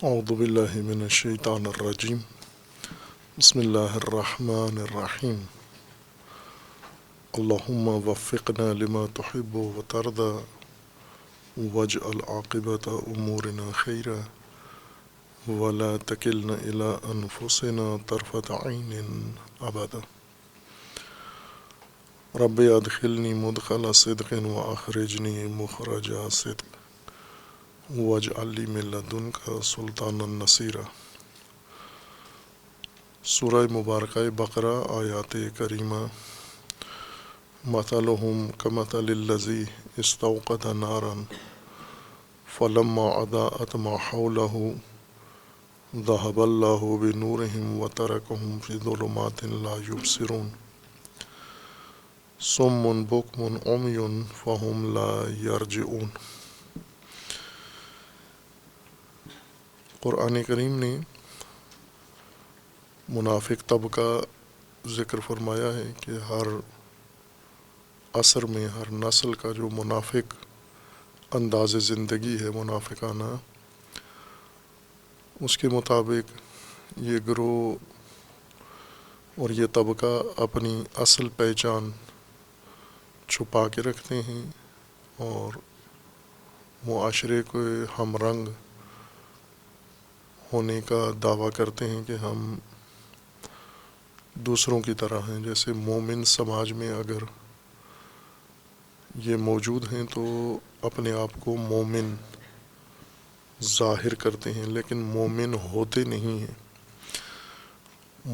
اعوذ باللہ من الشیطان الرجیم بسم اللہ الرحمن الرحیم اللہم وفقنا لما تحب وترضى واجعل عاقبۃ امورنا خیرا ولا تکلنا الی انفسنا طرفۃ عین ابدا رب ادخلنی مدخل صدق واخرجنی مخرج صدق واجعل لی من لدنک سلطانا نصیرا۔ سورہ مبارکہ بقرہ آیات کریمہ۔ مثلہم کمثل الذی استوقد نارا فلما اضاءت ما حولہ ذہب اللہ بنورہم وترکہم فی ظلمات لا یبصرون صم بکم عمی فہم لا یرجعون۔ قرآن کریم نے منافق طبقہ ذکر فرمایا ہے کہ ہر عصر میں ہر نسل کا جو منافق انداز زندگی ہے منافقانہ، اس کے مطابق یہ گروہ اور یہ طبقہ اپنی اصل پہچان چھپا کے رکھتے ہیں اور معاشرے کے ہم رنگ ہونے کا دعویٰ کرتے ہیں کہ ہم دوسروں کی طرح ہیں۔ جیسے مومن سماج میں اگر یہ موجود ہیں تو اپنے آپ کو مومن ظاہر کرتے ہیں، لیکن مومن ہوتے نہیں ہیں۔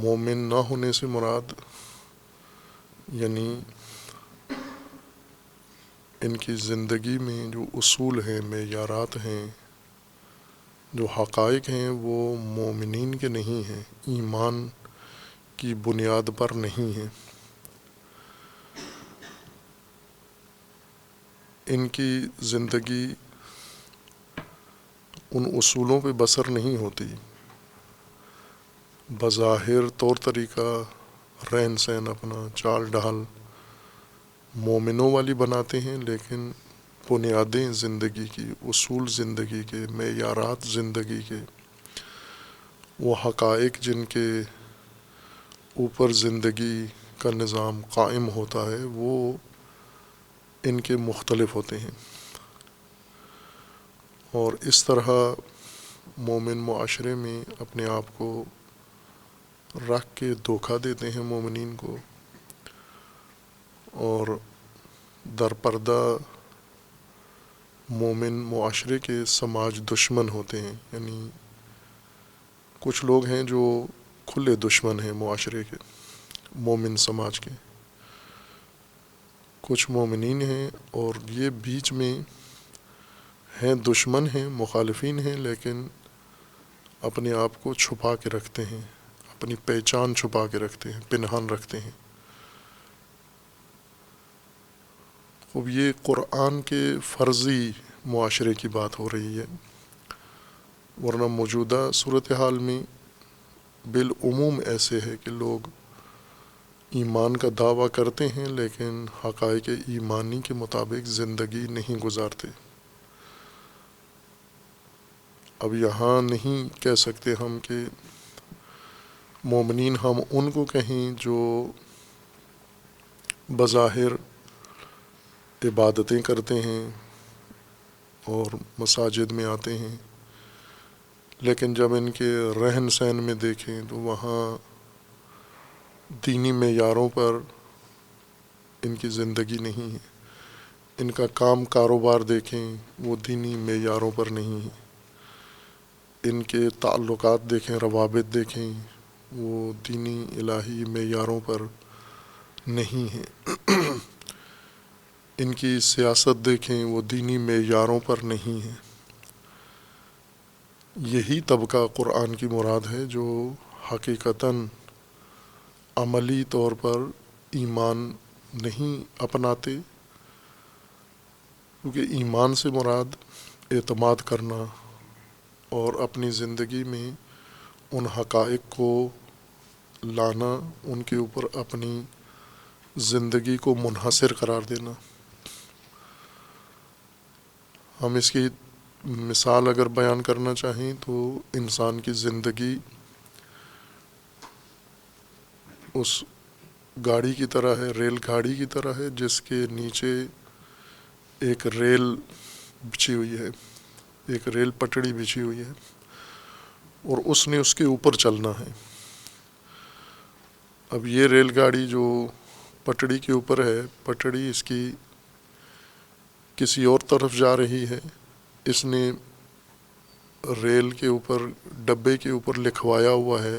مومن نہ ہونے سے مراد یعنی ان کی زندگی میں جو اصول ہیں، معیارات ہیں، جو حقائق ہیں، وہ مومنین کے نہیں ہیں، ایمان کی بنیاد پر نہیں ہیں۔ ان کی زندگی ان اصولوں پہ بسر نہیں ہوتی۔ بظاہر طور طریقہ، رہن سہن، اپنا چال ڈھال مومنوں والی بناتے ہیں، لیکن بنیادیں زندگی کی، اصول زندگی کے، معیارات زندگی کے، وہ حقائق جن کے اوپر زندگی کا نظام قائم ہوتا ہے، وہ ان کے مختلف ہوتے ہیں۔ اور اس طرح مومن معاشرے میں اپنے آپ کو رکھ کے دھوکہ دیتے ہیں مومنین کو، اور در پردہ مومن معاشرے کے سماج دشمن ہوتے ہیں۔ یعنی کچھ لوگ ہیں جو کھلے دشمن ہیں معاشرے کے، مومن سماج کے، کچھ مومنین ہیں اور یہ بیچ میں ہیں، دشمن ہیں، مخالفین ہیں، لیکن اپنے آپ کو چھپا کے رکھتے ہیں، اپنی پہچان چھپا کے رکھتے ہیں، پنہان رکھتے ہیں۔ اب یہ قرآن کے فرضی معاشرے کی بات ہو رہی ہے، ورنہ موجودہ صورتحال میں بالعموم ایسے ہے کہ لوگ ایمان کا دعویٰ کرتے ہیں لیکن حقائق ایمانی کے مطابق زندگی نہیں گزارتے۔ اب یہاں نہیں کہہ سکتے ہم کہ مومنین ہم ان کو کہیں جو بظاہر عبادتیں کرتے ہیں اور مساجد میں آتے ہیں، لیکن جب ان کے رہن سہن میں دیکھیں تو وہاں دینی معیاروں پر ان کی زندگی نہیں ہے۔ ان کا کام کاروبار دیکھیں، وہ دینی معیاروں پر نہیں ہے۔ ان کے تعلقات دیکھیں، روابط دیکھیں، وہ دینی الہی معیاروں پر نہیں ہیں۔ ان کی سیاست دیکھیں، وہ دینی معیاروں پر نہیں ہے۔ یہی طبقہ قرآن کی مراد ہے جو حقیقتاً عملی طور پر ایمان نہیں اپناتے، کیونکہ ایمان سے مراد اعتماد کرنا اور اپنی زندگی میں ان حقائق کو لانا، ان کے اوپر اپنی زندگی کو منحصر قرار دینا۔ ہم اس کی مثال اگر بیان کرنا چاہیں تو انسان کی زندگی اس گاڑی کی طرح ہے، ریل گاڑی کی طرح ہے، جس کے نیچے ایک ریل بچھی ہوئی ہے، ایک ریل پٹڑی بچھی ہوئی ہے، اور اس نے اس کے اوپر چلنا ہے۔ اب یہ ریل گاڑی جو پٹڑی کے اوپر ہے، پٹڑی اس کی کسی اور طرف جا رہی ہے، اس نے ریل کے اوپر، ڈبے کے اوپر لکھوایا ہوا ہے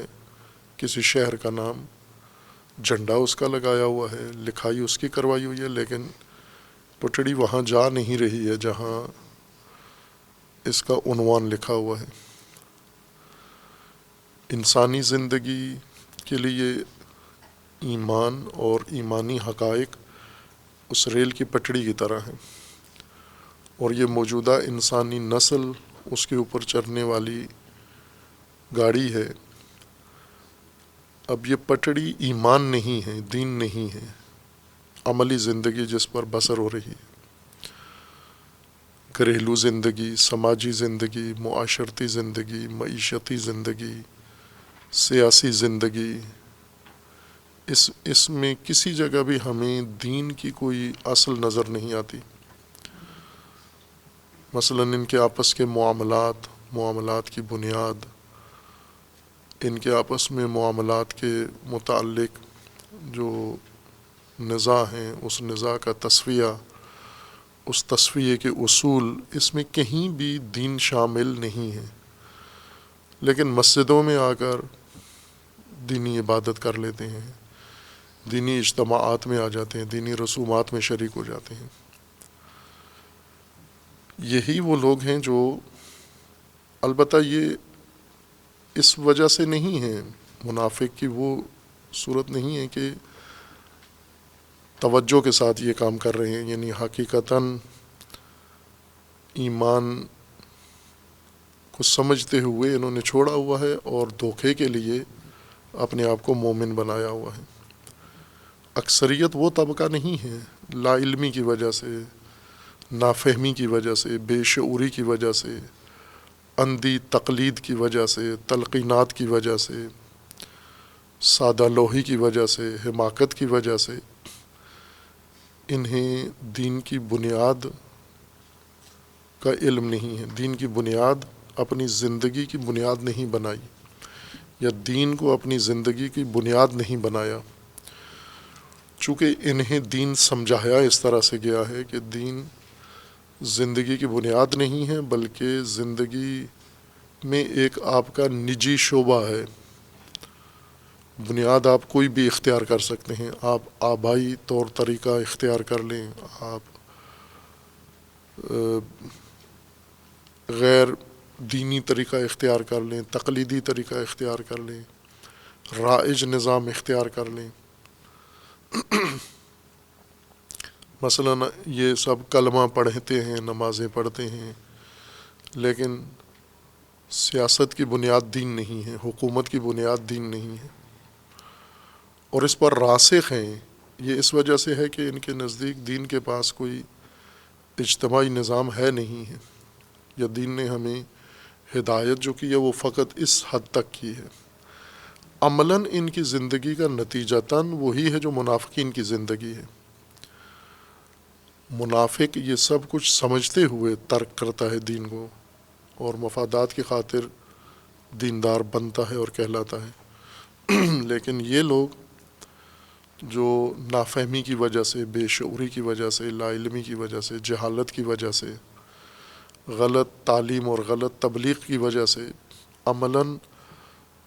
کسی شہر کا نام، جھنڈا اس کا لگایا ہوا ہے، لکھائی اس کی کروائی ہوئی ہے، لیکن پٹڑی وہاں جا نہیں رہی ہے جہاں اس کا عنوان لکھا ہوا ہے۔ انسانی زندگی کے لیے ایمان اور ایمانی حقائق اس ریل کی پٹڑی کی طرح ہیں، اور یہ موجودہ انسانی نسل اس کے اوپر چڑھنے والی گاڑی ہے۔ اب یہ پٹڑی ایمان نہیں ہے، دین نہیں ہے، عملی زندگی جس پر بسر ہو رہی ہے، گھریلو زندگی، سماجی زندگی، معاشرتی زندگی، معیشتی زندگی، سیاسی زندگی، اس میں کسی جگہ بھی ہمیں دین کی کوئی اصل نظر نہیں آتی۔ مثلا ان کے آپس کے معاملات کی بنیاد، ان کے آپس میں معاملات کے متعلق جو نزاع ہیں، اس نزاع کا تصفیہ، اس تصفیے کے اصول، اس میں کہیں بھی دین شامل نہیں ہے، لیکن مسجدوں میں آ کر دینی عبادت کر لیتے ہیں، دینی اجتماعات میں آ جاتے ہیں، دینی رسومات میں شریک ہو جاتے ہیں۔ یہی وہ لوگ ہیں جو، البتہ یہ اس وجہ سے نہیں ہے، منافق کی وہ صورت نہیں ہے کہ توجہ کے ساتھ یہ کام کر رہے ہیں، یعنی حقیقتاً ایمان کو سمجھتے ہوئے انہوں نے چھوڑا ہوا ہے اور دھوکے کے لیے اپنے آپ کو مومن بنایا ہوا ہے۔ اکثریت وہ طبقہ نہیں ہے، لا علمی کی وجہ سے، نافہمی کی وجہ سے، بے شعوری کی وجہ سے، اندھی تقلید کی وجہ سے، تلقینات کی وجہ سے، سادہ لوحی کی وجہ سے، حماقت کی وجہ سے انہیں دین کی بنیاد کا علم نہیں ہے، دین کی بنیاد اپنی زندگی کی بنیاد نہیں بنائی، یا دین کو اپنی زندگی کی بنیاد نہیں بنایا، چونکہ انہیں دین سمجھایا اس طرح سے گیا ہے کہ دین زندگی کی بنیاد نہیں ہے، بلکہ زندگی میں ایک آپ کا نجی شعبہ ہے۔ بنیاد آپ کوئی بھی اختیار کر سکتے ہیں، آپ آبائی طور طریقہ اختیار کر لیں، آپ غیر دینی طریقہ اختیار کر لیں، تقلیدی طریقہ اختیار کر لیں، رائج نظام اختیار کر لیں۔ مثلا یہ سب کلمہ پڑھتے ہیں، نمازیں پڑھتے ہیں، لیکن سیاست کی بنیاد دین نہیں ہے، حکومت کی بنیاد دین نہیں ہے، اور اس پر راسخ ہیں۔ یہ اس وجہ سے ہے کہ ان کے نزدیک دین کے پاس کوئی اجتماعی نظام ہے نہیں ہے، یا دین نے ہمیں ہدایت جو کی ہے وہ فقط اس حد تک کی ہے۔ عملاً ان کی زندگی کا نتیجتاً وہی ہے جو منافقین کی زندگی ہے۔ منافق یہ سب کچھ سمجھتے ہوئے ترک کرتا ہے دین کو، اور مفادات کی خاطر دیندار بنتا ہے اور کہلاتا ہے، لیکن یہ لوگ جو نافہمی کی وجہ سے، بے شعوری کی وجہ سے، لا علمی کی وجہ سے، جہالت کی وجہ سے، غلط تعلیم اور غلط تبلیغ کی وجہ سے عملاً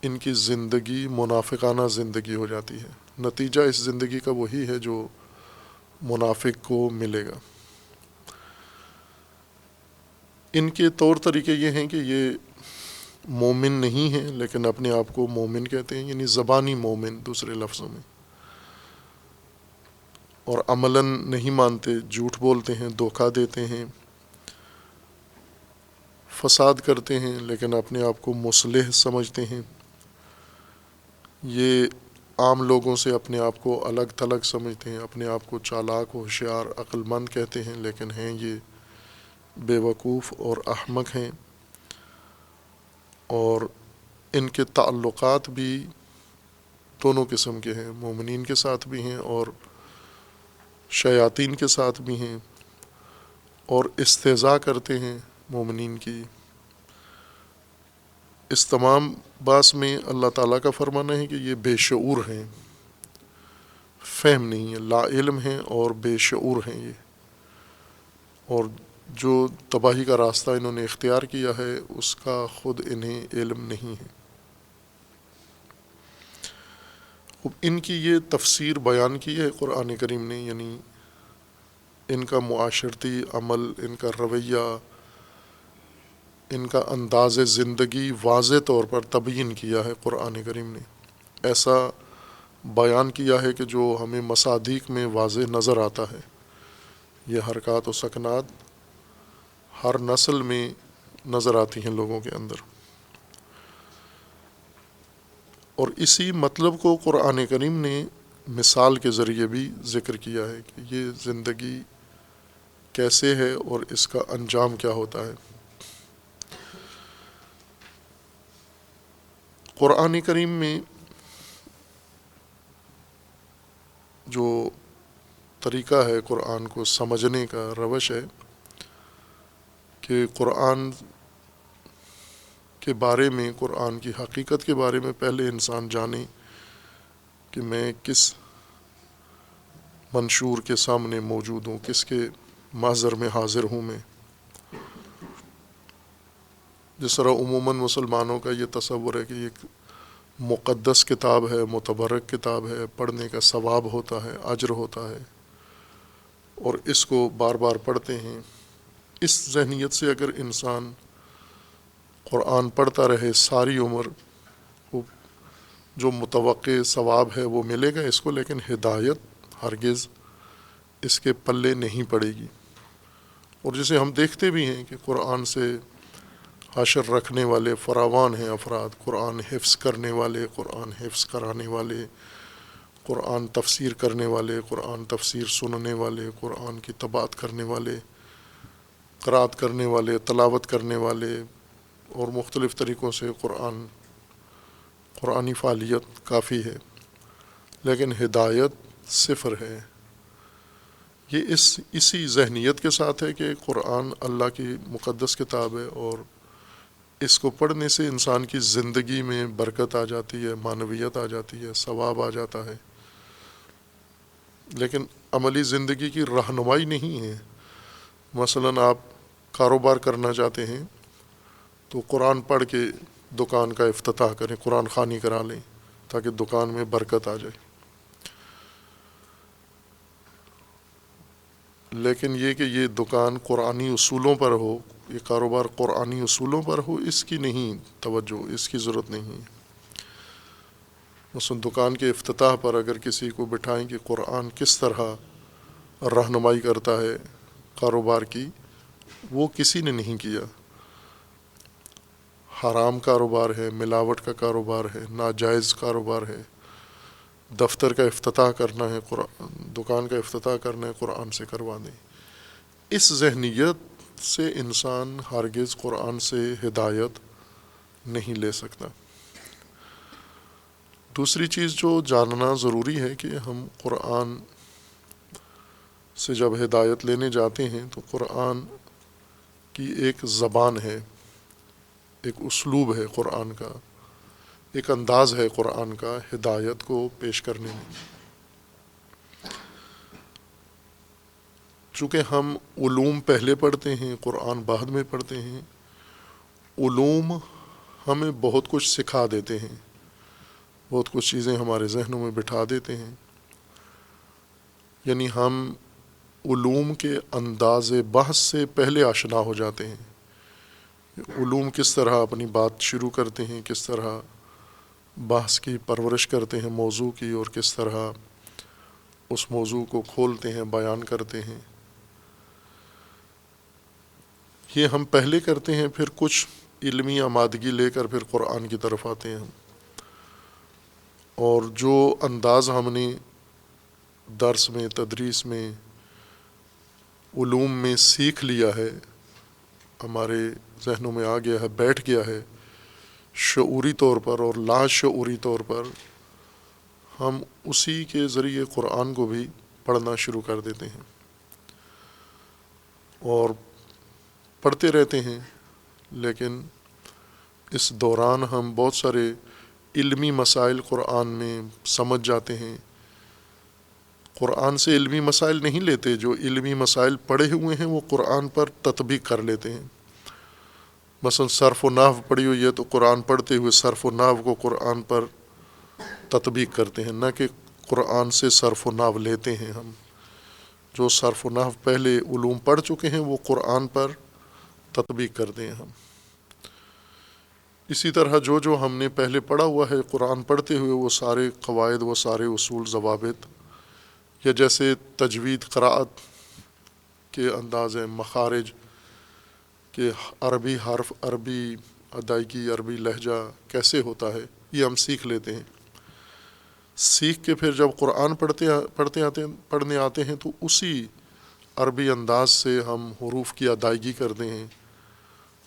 ان کی زندگی منافقانہ زندگی ہو جاتی ہے۔ نتیجہ اس زندگی کا وہی ہے جو منافق کو ملے گا۔ ان کے طور طریقے یہ ہیں کہ یہ مومن نہیں ہیں، لیکن اپنے آپ کو مومن کہتے ہیں، یعنی زبانی مومن دوسرے لفظوں میں، اور عملاً نہیں مانتے، جھوٹ بولتے ہیں، دھوکہ دیتے ہیں، فساد کرتے ہیں، لیکن اپنے آپ کو مصلح سمجھتے ہیں۔ یہ عام لوگوں سے اپنے آپ کو الگ تھلگ سمجھتے ہیں، اپنے آپ کو چالاک، ہوشیار، عقل مند کہتے ہیں، لیکن ہیں یہ بیوقوف اور احمق ہیں، اور ان کے تعلقات بھی دونوں قسم کے ہیں، مومنین کے ساتھ بھی ہیں اور شیاطین کے ساتھ بھی ہیں، اور استہزاء کرتے ہیں مومنین کی۔ اس تمام باس میں اللہ تعالیٰ کا فرمانا ہے کہ یہ بے شعور ہیں، فہم نہیں ہے، لا علم ہیں اور بے شعور ہیں یہ، اور جو تباہی کا راستہ انہوں نے اختیار کیا ہے اس کا خود انہیں علم نہیں ہے۔ اب ان کی یہ تفسیر بیان کی ہے قرآن کریم نے، یعنی ان کا معاشرتی عمل، ان کا رویہ، ان کا انداز زندگی واضح طور پر تبیین کیا ہے قرآن کریم نے، ایسا بیان کیا ہے کہ جو ہمیں مصادیق میں واضح نظر آتا ہے۔ یہ حرکات و سکنات ہر نسل میں نظر آتی ہیں لوگوں کے اندر، اور اسی مطلب کو قرآن کریم نے مثال کے ذریعے بھی ذکر کیا ہے کہ یہ زندگی کیسے ہے اور اس کا انجام کیا ہوتا ہے۔ قرآن کریم میں جو طریقہ ہے قرآن کو سمجھنے کا روش ہے کہ قرآن کے بارے میں، قرآن کی حقیقت کے بارے میں پہلے انسان جانے کہ میں کس منشور کے سامنے موجود ہوں، کس کے محضر میں حاضر ہوں میں۔ جس طرح عموماً مسلمانوں کا یہ تصور ہے کہ یہ ایک مقدس کتاب ہے، متبرک کتاب ہے، پڑھنے کا ثواب ہوتا ہے، اجر ہوتا ہے، اور اس کو بار بار پڑھتے ہیں۔ اس ذہنیت سے اگر انسان قرآن پڑھتا رہے ساری عمر، وہ جو متوقع ثواب ہے وہ ملے گا اس کو، لیکن ہدایت ہرگز اس کے پلے نہیں پڑے گی۔ اور جسے ہم دیکھتے بھی ہیں کہ قرآن سے حشر رکھنے والے فراوان ہیں افراد، قرآن حفظ کرنے والے، قرآن حفظ کرانے والے، قرآن تفسیر کرنے والے، قرآن تفسیر سننے والے، قرآن کی طباعت کرنے والے، قرأت کرنے والے، تلاوت کرنے والے، اور مختلف طریقوں سے قرآنی فعالیت کافی ہے، لیکن ہدایت صفر ہے۔ یہ اسی ذہنیت کے ساتھ ہے کہ قرآن اللہ کی مقدس کتاب ہے، اور اس کو پڑھنے سے انسان کی زندگی میں برکت آ جاتی ہے، معنویت آ جاتی ہے، ثواب آ جاتا ہے، لیکن عملی زندگی کی رہنمائی نہیں ہے۔ مثلاً آپ کاروبار کرنا چاہتے ہیں تو قرآن پڑھ کے دکان کا افتتاح کریں، قرآن خوانی کرا لیں تاکہ دکان میں برکت آ جائے، لیکن یہ کہ یہ دکان قرآنی اصولوں پر ہو، یہ کاروبار قرآنی اصولوں پر ہو، اس کی نہیں توجہ، اس کی ضرورت نہیں ہے۔ مثلا دکان کے افتتاح پر اگر کسی کو بٹھائیں کہ قرآن کس طرح رہنمائی کرتا ہے کاروبار کی، وہ کسی نے نہیں کیا۔ حرام کاروبار ہے، ملاوٹ کا کاروبار ہے، ناجائز کاروبار ہے۔ دفتر کا افتتاح کرنا ہے، دکان کا افتتاح کرنا ہے، قرآن سے کروا دیں۔ اس ذہنیت سے انسان ہرگز قرآن سے ہدایت نہیں لے سکتا۔ دوسری چیز جو جاننا ضروری ہے کہ ہم قرآن سے جب ہدایت لینے جاتے ہیں تو قرآن کی ایک زبان ہے، ایک اسلوب ہے قرآن کا، ایک انداز ہے قرآن کا ہدایت کو پیش کرنے میں۔ چونکہ ہم علوم پہلے پڑھتے ہیں، قرآن بعد میں پڑھتے ہیں، علوم ہمیں بہت کچھ سکھا دیتے ہیں، بہت کچھ چیزیں ہمارے ذہنوں میں بٹھا دیتے ہیں، یعنی ہم علوم کے انداز بحث سے پہلے آشنا ہو جاتے ہیں۔ علوم کس طرح اپنی بات شروع کرتے ہیں، کس طرح بحث کی پرورش کرتے ہیں موضوع کی، اور کس طرح اس موضوع کو کھولتے ہیں، بیان کرتے ہیں، یہ ہم پہلے کرتے ہیں، پھر کچھ علمی آمادگی لے کر پھر قرآن کی طرف آتے ہیں ہم۔ اور جو انداز ہم نے درس میں، تدریس میں، علوم میں سیکھ لیا ہے، ہمارے ذہنوں میں آ گیا ہے، بیٹھ گیا ہے شعوری طور پر اور لا شعوری طور پر، ہم اسی کے ذریعے قرآن کو بھی پڑھنا شروع کر دیتے ہیں اور پڑھتے رہتے ہیں، لیکن اس دوران ہم بہت سارے علمی مسائل قرآن میں سمجھ جاتے ہیں۔ قرآن سے علمی مسائل نہیں لیتے، جو علمی مسائل پڑھے ہوئے ہیں وہ قرآن پر تطبیق کر لیتے ہیں۔ مثلا صرف و نحو پڑھی ہوئی ہے تو قرآن پڑھتے ہوئے صرف و نحو کو قرآن پر تطبیق کرتے ہیں، نہ کہ قرآن سے صرف و نحو لیتے ہیں ہم۔ جو صرف و نحو پہلے علوم پڑھ چکے ہیں وہ قرآن پر تطبیق کرتے ہیں ہم۔ اسی طرح جو ہم نے پہلے پڑھا ہوا ہے قرآن پڑھتے ہوئے، وہ سارے قواعد، وہ سارے اصول، ضوابط، یا جیسے تجوید قراءت کے انداز ہیں، مخارج کہ عربی حرف، عربی ادائیگی، عربی لہجہ کیسے ہوتا ہے، یہ ہم سیکھ لیتے ہیں۔ سیکھ کے پھر جب قرآن پڑھنے آتے ہیں تو اسی عربی انداز سے ہم حروف کی ادائیگی کرتے ہیں،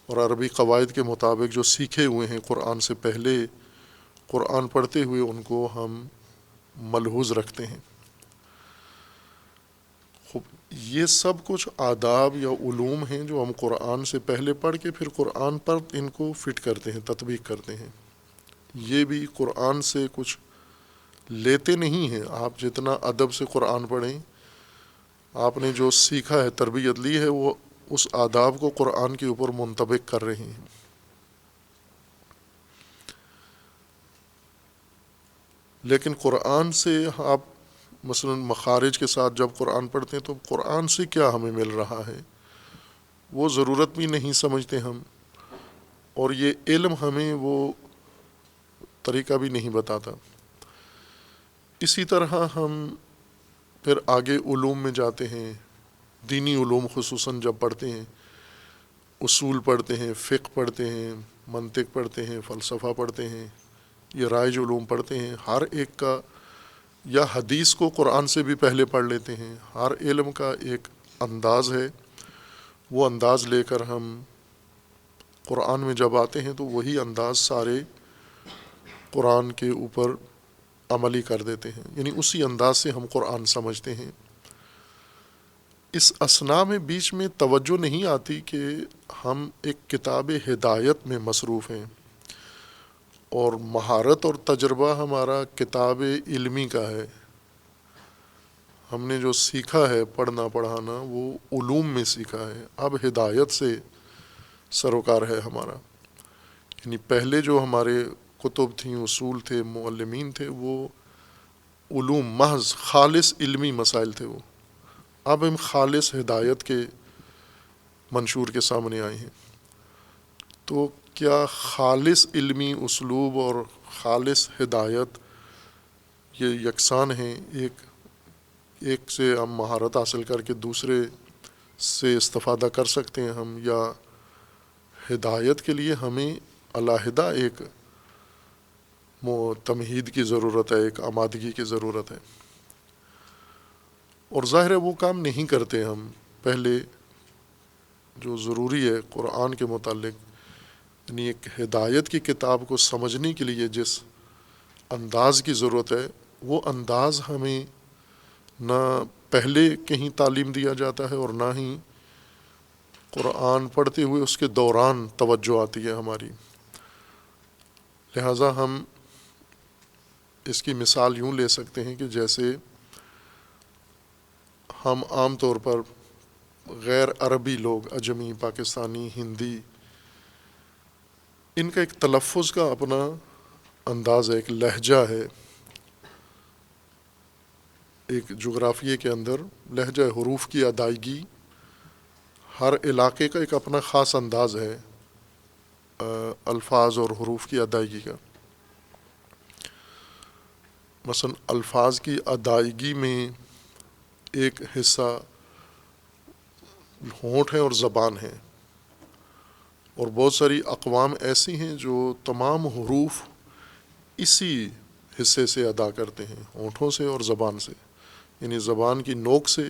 اور عربی قواعد کے مطابق جو سیکھے ہوئے ہیں قرآن سے پہلے، قرآن پڑھتے ہوئے ان کو ہم ملحوظ رکھتے ہیں۔ یہ سب کچھ آداب یا علوم ہیں جو ہم قرآن سے پہلے پڑھ کے پھر قرآن پر ان کو فٹ کرتے ہیں، تطبیق کرتے ہیں۔ یہ بھی قرآن سے کچھ لیتے نہیں ہیں۔ آپ جتنا ادب سے قرآن پڑھیں، آپ نے جو سیکھا ہے، تربیت لی ہے، وہ اس آداب کو قرآن کے اوپر منطبق کر رہے ہیں۔ لیکن قرآن سے آپ مثلا مخارج کے ساتھ جب قرآن پڑھتے ہیں تو قرآن سے کیا ہمیں مل رہا ہے، وہ ضرورت بھی نہیں سمجھتے ہم، اور یہ علم ہمیں وہ طریقہ بھی نہیں بتاتا۔ اسی طرح ہم پھر آگے علوم میں جاتے ہیں، دینی علوم خصوصاً جب پڑھتے ہیں، اصول پڑھتے ہیں، فقہ پڑھتے ہیں، منطق پڑھتے ہیں، فلسفہ پڑھتے ہیں، یہ رائج علوم پڑھتے ہیں۔ ہر ایک کا، یا حدیث کو قرآن سے بھی پہلے پڑھ لیتے ہیں۔ ہر علم کا ایک انداز ہے، وہ انداز لے کر ہم قرآن میں جب آتے ہیں تو وہی انداز سارے قرآن کے اوپر عملی کر دیتے ہیں، یعنی اسی انداز سے ہم قرآن سمجھتے ہیں۔ اس اثناء میں بیچ میں توجہ نہیں آتی کہ ہم ایک کتاب ہدایت میں مصروف ہیں، اور مہارت اور تجربہ ہمارا کتاب علمی کا ہے۔ ہم نے جو سیکھا ہے پڑھنا پڑھانا وہ علوم میں سیکھا ہے، اب ہدایت سے سروکار ہے ہمارا۔ یعنی پہلے جو ہمارے کتب تھیں، اصول تھے، معلمین تھے، وہ علوم محض خالص علمی مسائل تھے۔ وہ اب ہم خالص ہدایت کے منشور کے سامنے آئے ہیں۔ تو کیا خالص علمی اسلوب اور خالص ہدایت یہ یکساں ہیں؟ ایک سے ہم مہارت حاصل کر کے دوسرے سے استفادہ کر سکتے ہیں ہم، یا ہدایت کے لیے ہمیں علیحدہ ایک تمہید کی ضرورت ہے، ایک آمادگی کی ضرورت ہے، اور ظاہر ہے وہ کام نہیں کرتے ہم۔ پہلے جو ضروری ہے قرآن کے متعلق، یعنی ایک ہدایت کی کتاب کو سمجھنے کے لیے جس انداز کی ضرورت ہے، وہ انداز ہمیں نہ پہلے کہیں تعلیم دیا جاتا ہے، اور نہ ہی قرآن پڑھتے ہوئے اس کے دوران توجہ آتی ہے ہماری۔ لہٰذا ہم اس کی مثال یوں لے سکتے ہیں کہ جیسے ہم عام طور پر غیر عربی لوگ، اجمی، پاکستانی، ہندی، ان کا ایک تلفظ کا اپنا انداز ہے، ایک لہجہ ہے، ایک جغرافیے کے اندر لہجہ، حروف کی ادائیگی، ہر علاقے کا ایک اپنا خاص انداز ہے الفاظ اور حروف کی ادائیگی کا۔ مثلا الفاظ کی ادائیگی میں ایک حصہ ہونٹ ہے اور زبان ہے، اور بہت ساری اقوام ایسی ہیں جو تمام حروف اسی حصے سے ادا کرتے ہیں، ہونٹوں سے اور زبان سے، یعنی زبان کی نوک سے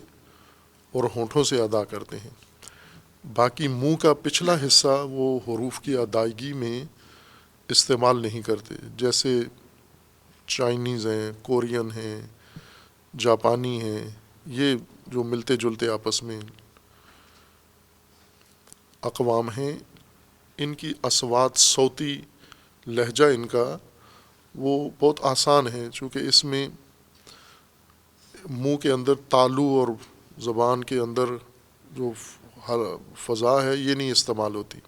اور ہونٹوں سے ادا کرتے ہیں۔ باقی منہ کا پچھلا حصہ وہ حروف کی ادائیگی میں استعمال نہیں کرتے، جیسے چائنیز ہیں، کورین ہیں، جاپانی ہیں، یہ جو ملتے جلتے آپس میں اقوام ہیں، ان کی اصوات صوتی لہجہ ان کا وہ بہت آسان ہے، چونکہ اس میں منہ کے اندر تالو اور زبان کے اندر جو فضا ہے یہ نہیں استعمال ہوتی،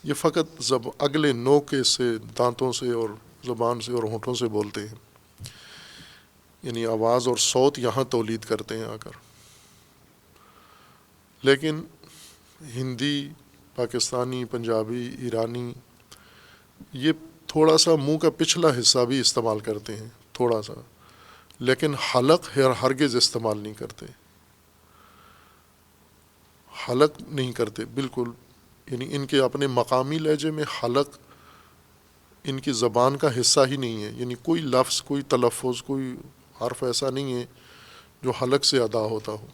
یہ فقط اگلے نوک سے، دانتوں سے اور زبان سے اور ہونٹوں سے بولتے ہیں، یعنی آواز اور صوت یہاں تولید کرتے ہیں آ کر۔ لیکن ہندی، پاکستانی، پنجابی، ایرانی یہ تھوڑا سا منہ کا پچھلا حصہ بھی استعمال کرتے ہیں، تھوڑا سا، لیکن حلق ہرگز استعمال نہیں کرتے، حلق نہیں کرتے بالکل، یعنی ان کے اپنے مقامی لہجے میں حلق ان کی زبان کا حصہ ہی نہیں ہے، یعنی کوئی لفظ، کوئی تلفظ، کوئی حرف ایسا نہیں ہے جو حلق سے ادا ہوتا ہو،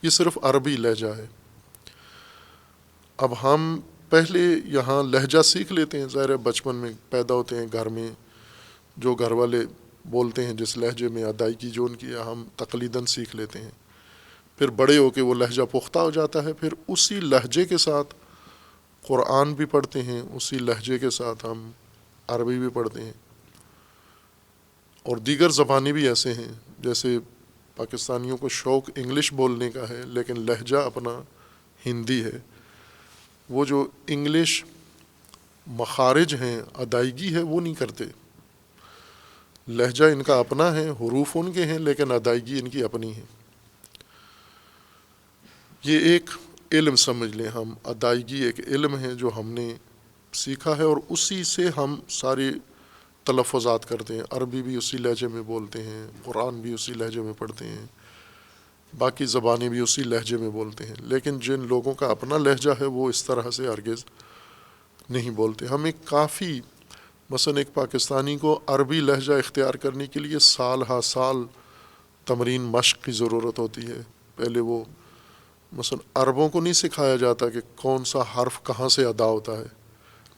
یہ صرف عربی لہجہ ہے۔ اب ہم پہلے یہاں لہجہ سیکھ لیتے ہیں، ظاہر ہے بچپن میں پیدا ہوتے ہیں گھر میں، جو گھر والے بولتے ہیں جس لہجے میں ادائیگی جو ان کی ہے ہم تقلیداً سیکھ لیتے ہیں، پھر بڑے ہو کے وہ لہجہ پختہ ہو جاتا ہے، پھر اسی لہجے کے ساتھ قرآن بھی پڑھتے ہیں، اسی لہجے کے ساتھ ہم عربی بھی پڑھتے ہیں، اور دیگر زبانیں بھی ایسے ہیں، جیسے پاکستانیوں کو شوق انگلش بولنے کا ہے لیکن لہجہ اپنا ہندی ہے، وہ جو انگلش مخارج ہیں، ادائیگی ہے، وہ نہیں کرتے، لہجہ ان کا اپنا ہے، حروف ان کے ہیں لیکن ادائیگی ان کی اپنی ہے۔ یہ ایک علم سمجھ لیں ہم، ادائیگی ایک علم ہے جو ہم نے سیکھا ہے، اور اسی سے ہم سارے تلفظات کرتے ہیں، عربی بھی اسی لہجے میں بولتے ہیں، قرآن بھی اسی لہجے میں پڑھتے ہیں، باقی زبانیں بھی اسی لہجے میں بولتے ہیں، لیکن جن لوگوں کا اپنا لہجہ ہے وہ اس طرح سے ہرگز نہیں بولتے۔ ہمیں کافی، مثلا ایک پاکستانی کو عربی لہجہ اختیار کرنے کے لیے سال ہا سال تمرین، مشق کی ضرورت ہوتی ہے۔ پہلے وہ مثلا عربوں کو نہیں سکھایا جاتا کہ کون سا حرف کہاں سے ادا ہوتا ہے،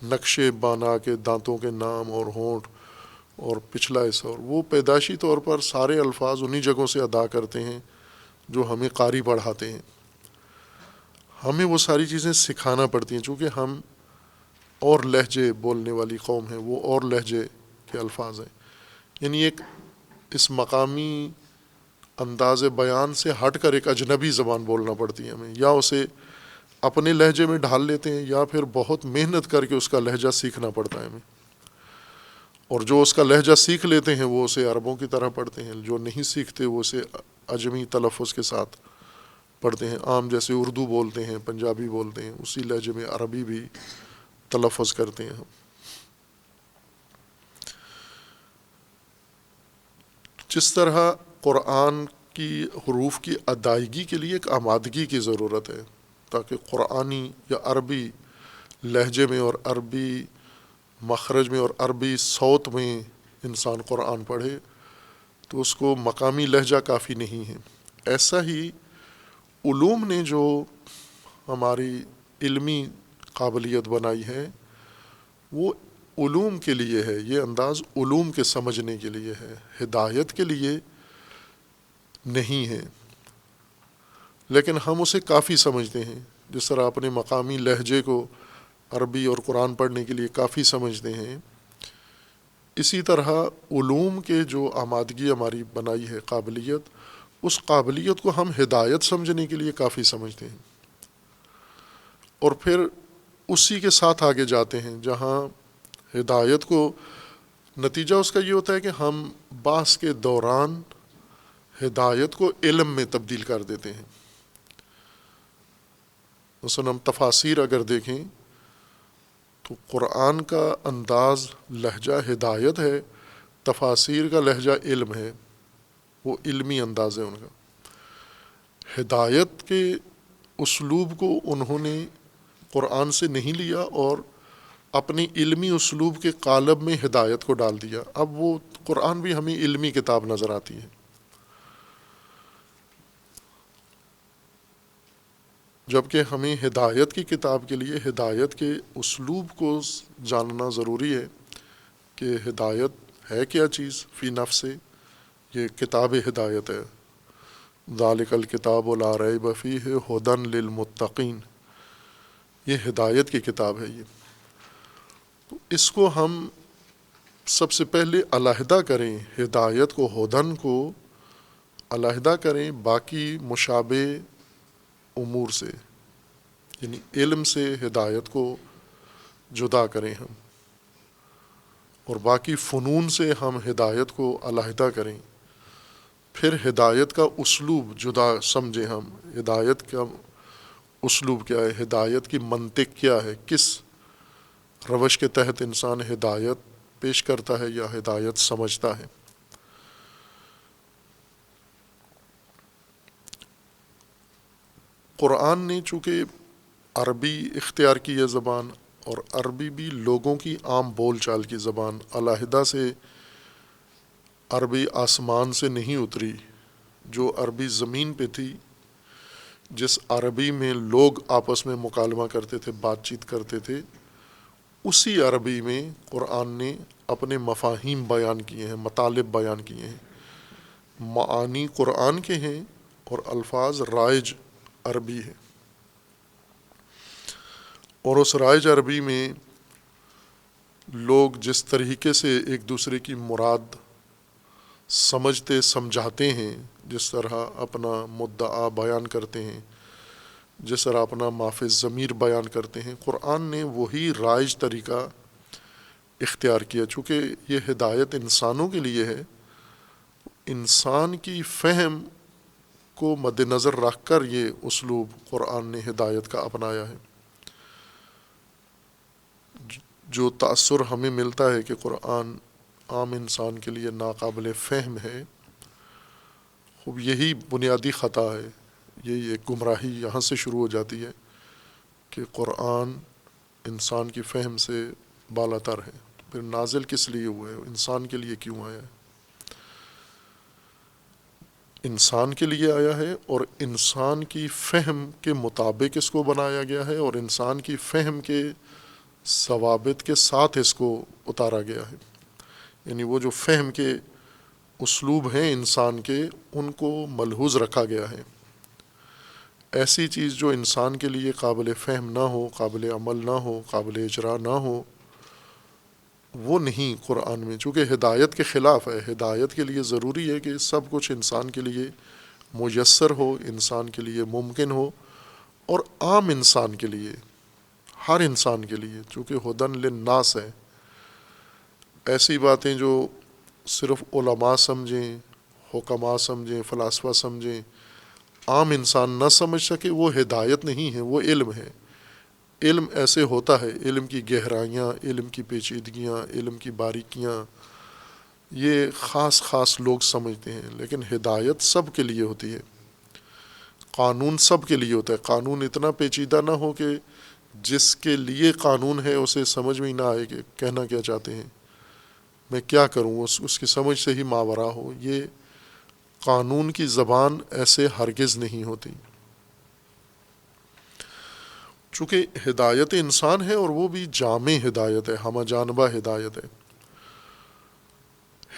نقشے بنا کے دانتوں کے نام اور ہونٹ اور پچھلا حصہ، اور وہ پیدائشی طور پر سارے الفاظ انہی جگہوں سے ادا کرتے ہیں جو ہمیں قاری پڑھاتے ہیں، ہمیں وہ ساری چیزیں سکھانا پڑتی ہیں، چونکہ ہم اور لہجے بولنے والی قوم ہیں، وہ اور لہجے کے الفاظ ہیں، یعنی ایک اس مقامی انداز بیان سے ہٹ کر ایک اجنبی زبان بولنا پڑتی ہے ہمیں، یا اسے اپنے لہجے میں ڈھال لیتے ہیں یا پھر بہت محنت کر کے اس کا لہجہ سیکھنا پڑتا ہے ہمیں، اور جو اس کا لہجہ سیکھ لیتے ہیں وہ اسے عربوں کی طرح پڑھتے ہیں، جو نہیں سیکھتے وہ اسے عجمی تلفظ کے ساتھ پڑھتے ہیں، عام جیسے اردو بولتے ہیں، پنجابی بولتے ہیں، اسی لہجے میں عربی بھی تلفظ کرتے ہیں ہم۔ جس طرح قرآن کی حروف کی ادائیگی کے لیے ایک آمادگی کی ضرورت ہے تاکہ قرآنی یا عربی لہجے میں اور عربی مخرج میں اور عربی صوت میں انسان قرآن پڑھے، تو اس کو مقامی لہجہ کافی نہیں ہے۔ ایسا ہی علوم نے جو ہماری علمی قابلیت بنائی ہے وہ علوم کے لیے ہے، یہ انداز علوم کے سمجھنے کے لیے ہے، ہدایت کے لیے نہیں ہے، لیکن ہم اسے کافی سمجھتے ہیں، جس طرح اپنے مقامی لہجے کو عربی اور قرآن پڑھنے کے لیے کافی سمجھتے ہیں، اسی طرح علوم کے جو آمادگی ہماری بنائی ہے قابلیت، اس قابلیت کو ہم ہدایت سمجھنے کے لیے کافی سمجھتے ہیں، اور پھر اسی کے ساتھ آگے جاتے ہیں، جہاں ہدایت کو نتیجہ اس کا یہ ہوتا ہے کہ ہم بحث کے دوران ہدایت کو علم میں تبدیل کر دیتے ہیں۔ مثلا ہم تفاسیر اگر دیکھیں تو قرآن کا انداز لہجہ ہدایت ہے، تفاسیر کا لہجہ علم ہے، وہ علمی انداز ہے ان کا۔ ہدایت کے اسلوب کو انہوں نے قرآن سے نہیں لیا اور اپنی علمی اسلوب کے قالب میں ہدایت کو ڈال دیا، اب وہ قرآن بھی ہمیں علمی کتاب نظر آتی ہے۔ جبکہ ہمیں ہدایت کی کتاب کے لیے ہدایت کے اسلوب کو جاننا ضروری ہے کہ ہدایت ہے کیا چیز فی نفس سے. یہ کتاب ہدایت ہے. ذالک الکتاب لا ریب فیہ ھدی للمتقین، یہ ہدایت کی کتاب ہے. یہ تو اس کو ہم سب سے پہلے علیحدہ کریں، ہدایت کو ہدن کو علیحدہ کریں باقی مشابہ امور سے، یعنی علم سے ہدایت کو جدا کریں ہم، اور باقی فنون سے ہم ہدایت کو علیحدہ کریں. پھر ہدایت کا اسلوب جدا سمجھیں ہم، ہدایت کا اسلوب کیا ہے، ہدایت کی منطق کیا ہے، کس روش کے تحت انسان ہدایت پیش کرتا ہے یا ہدایت سمجھتا ہے. قرآن نے چونکہ عربی اختیار کی ہے زبان، اور عربی بھی لوگوں کی عام بول چال کی زبان، علیحدہ سے عربی آسمان سے نہیں اتری. جو عربی زمین پہ تھی، جس عربی میں لوگ آپس میں مکالمہ کرتے تھے، بات چیت کرتے تھے، اسی عربی میں قرآن نے اپنے مفاہیم بیان کیے ہیں، مطالب بیان کیے ہیں. معانی قرآن کے ہیں اور الفاظ رائج عربی ہے، اور اس رائج عربی میں لوگ جس طریقے سے ایک دوسرے کی مراد سمجھتے سمجھاتے ہیں، جس طرح اپنا مدعا بیان کرتے ہیں، جس طرح اپنا مافِ ضمیر بیان کرتے ہیں، قرآن نے وہی رائج طریقہ اختیار کیا. چونکہ یہ ہدایت انسانوں کے لیے ہے، انسان کی فہم کو مد نظر رکھ کر یہ اسلوب قرآن نے ہدایت کا اپنایا ہے. جو تأثر ہمیں ملتا ہے کہ قرآن عام انسان کے لیے ناقابل فہم ہے، خوب یہی بنیادی خطا ہے. یہی ایک گمراہی یہاں سے شروع ہو جاتی ہے کہ قرآن انسان کی فہم سے بالا تر ہے. پھر نازل کس لیے ہوا ہے، انسان کے لیے کیوں آیا ہے؟ انسان کے لیے آیا ہے، اور انسان کی فہم کے مطابق اس کو بنایا گیا ہے، اور انسان کی فہم کے ضوابط کے ساتھ اس کو اتارا گیا ہے. یعنی وہ جو فہم کے اسلوب ہیں انسان کے، ان کو ملحوظ رکھا گیا ہے. ایسی چیز جو انسان کے لیے قابل فہم نہ ہو، قابل عمل نہ ہو، قابل اجرا نہ ہو، وہ نہیں قرآن میں. چونکہ ہدایت کے خلاف ہے. ہدایت کے لیے ضروری ہے کہ سب کچھ انسان کے لیے میسر ہو، انسان کے لیے ممکن ہو، اور عام انسان کے لیے، ہر انسان کے لیے. چونکہ ہدن للناس ہے. ایسی باتیں جو صرف علماء سمجھیں، حکماء سمجھیں، فلاسفہ سمجھیں، عام انسان نہ سمجھ سکے، وہ ہدایت نہیں ہے، وہ علم ہے. علم ایسے ہوتا ہے، علم کی گہرائیاں، علم کی پیچیدگیاں، علم کی باریکیاں، یہ خاص خاص لوگ سمجھتے ہیں. لیکن ہدایت سب کے لیے ہوتی ہے. قانون سب کے لیے ہوتا ہے. قانون اتنا پیچیدہ نہ ہو کہ جس کے لیے قانون ہے اسے سمجھ میں ہی نہ آئے کہ کہنا کیا چاہتے ہیں، میں کیا کروں، اس کی سمجھ سے ہی ماورا ہو. یہ قانون کی زبان ایسے ہرگز نہیں ہوتی. چونکہ ہدایت انسان ہے، اور وہ بھی جامع ہدایت ہے، ہمہ جانبہ ہدایت ہے.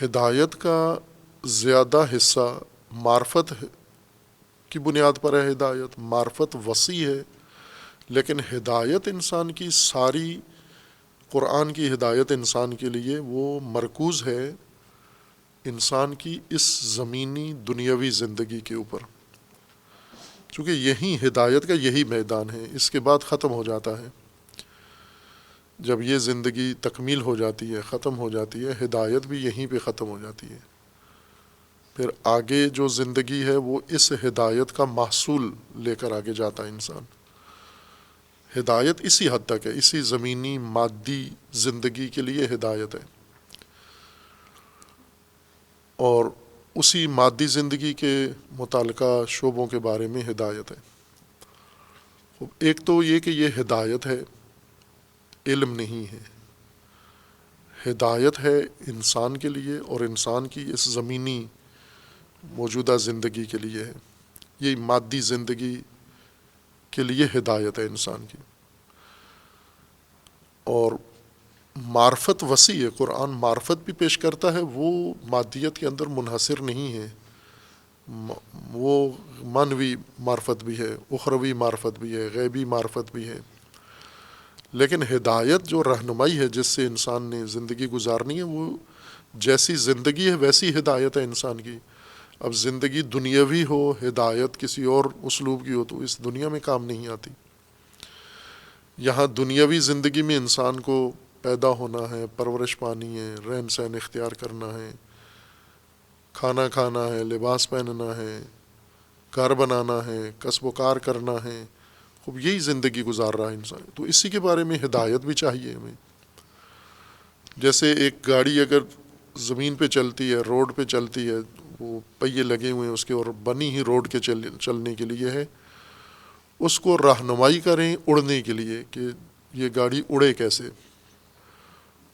ہدایت کا زیادہ حصہ معرفت کی بنیاد پر ہے. ہدایت معرفت وسیع ہے، لیکن ہدایت انسان کی ساری، قرآن کی ہدایت انسان کے لیے وہ مرکوز ہے انسان کی اس زمینی دنیاوی زندگی کے اوپر. چونکہ یہی ہدایت کا یہی میدان ہے. اس کے بعد ختم ہو جاتا ہے. جب یہ زندگی تکمیل ہو جاتی ہے، ختم ہو جاتی ہے، ہدایت بھی یہیں پہ ختم ہو جاتی ہے. پھر آگے جو زندگی ہے وہ اس ہدایت کا محصول لے کر آگے جاتا ہے انسان. ہدایت اسی حد تک ہے، اسی زمینی مادی زندگی کے لیے ہدایت ہے، اور اسی مادی زندگی کے متعلقہ شعبوں کے بارے میں ہدایت ہے. ایک تو یہ کہ یہ ہدایت ہے، علم نہیں ہے. ہدایت ہے انسان کے لیے، اور انسان کی اس زمینی موجودہ زندگی کے لیے ہے. یہ مادی زندگی کے لیے ہدایت ہے انسان کی. اور معرفت وسیع ہے، قرآن معرفت بھی پیش کرتا ہے، وہ مادیت کے اندر منحصر نہیں ہے، وہ معنوی معرفت بھی ہے، اخروی معرفت بھی ہے، غیبی معرفت بھی ہے. لیکن ہدایت جو رہنمائی ہے جس سے انسان نے زندگی گزارنی ہے، وہ جیسی زندگی ہے ویسی ہدایت ہے انسان کی. اب زندگی دنیاوی ہو، ہدایت کسی اور اسلوب کی ہو تو اس دنیا میں کام نہیں آتی. یہاں دنیاوی زندگی میں انسان کو پیدا ہونا ہے، پرورش پانی ہے، رہن سہن اختیار کرنا ہے، کھانا کھانا ہے، لباس پہننا ہے، گھر بنانا ہے، کسب و کار کرنا ہے. خوب یہی زندگی گزار رہا ہے انسان، تو اسی کے بارے میں ہدایت بھی چاہیے ہمیں. جیسے ایک گاڑی اگر زمین پہ چلتی ہے، روڈ پہ چلتی ہے، وہ پہیے لگے ہوئے ہیں اس کے اور بنی ہی روڈ کے چلنے کے لیے ہے، اس کو رہنمائی کریں اڑنے کے لیے کہ یہ گاڑی اڑے کیسے.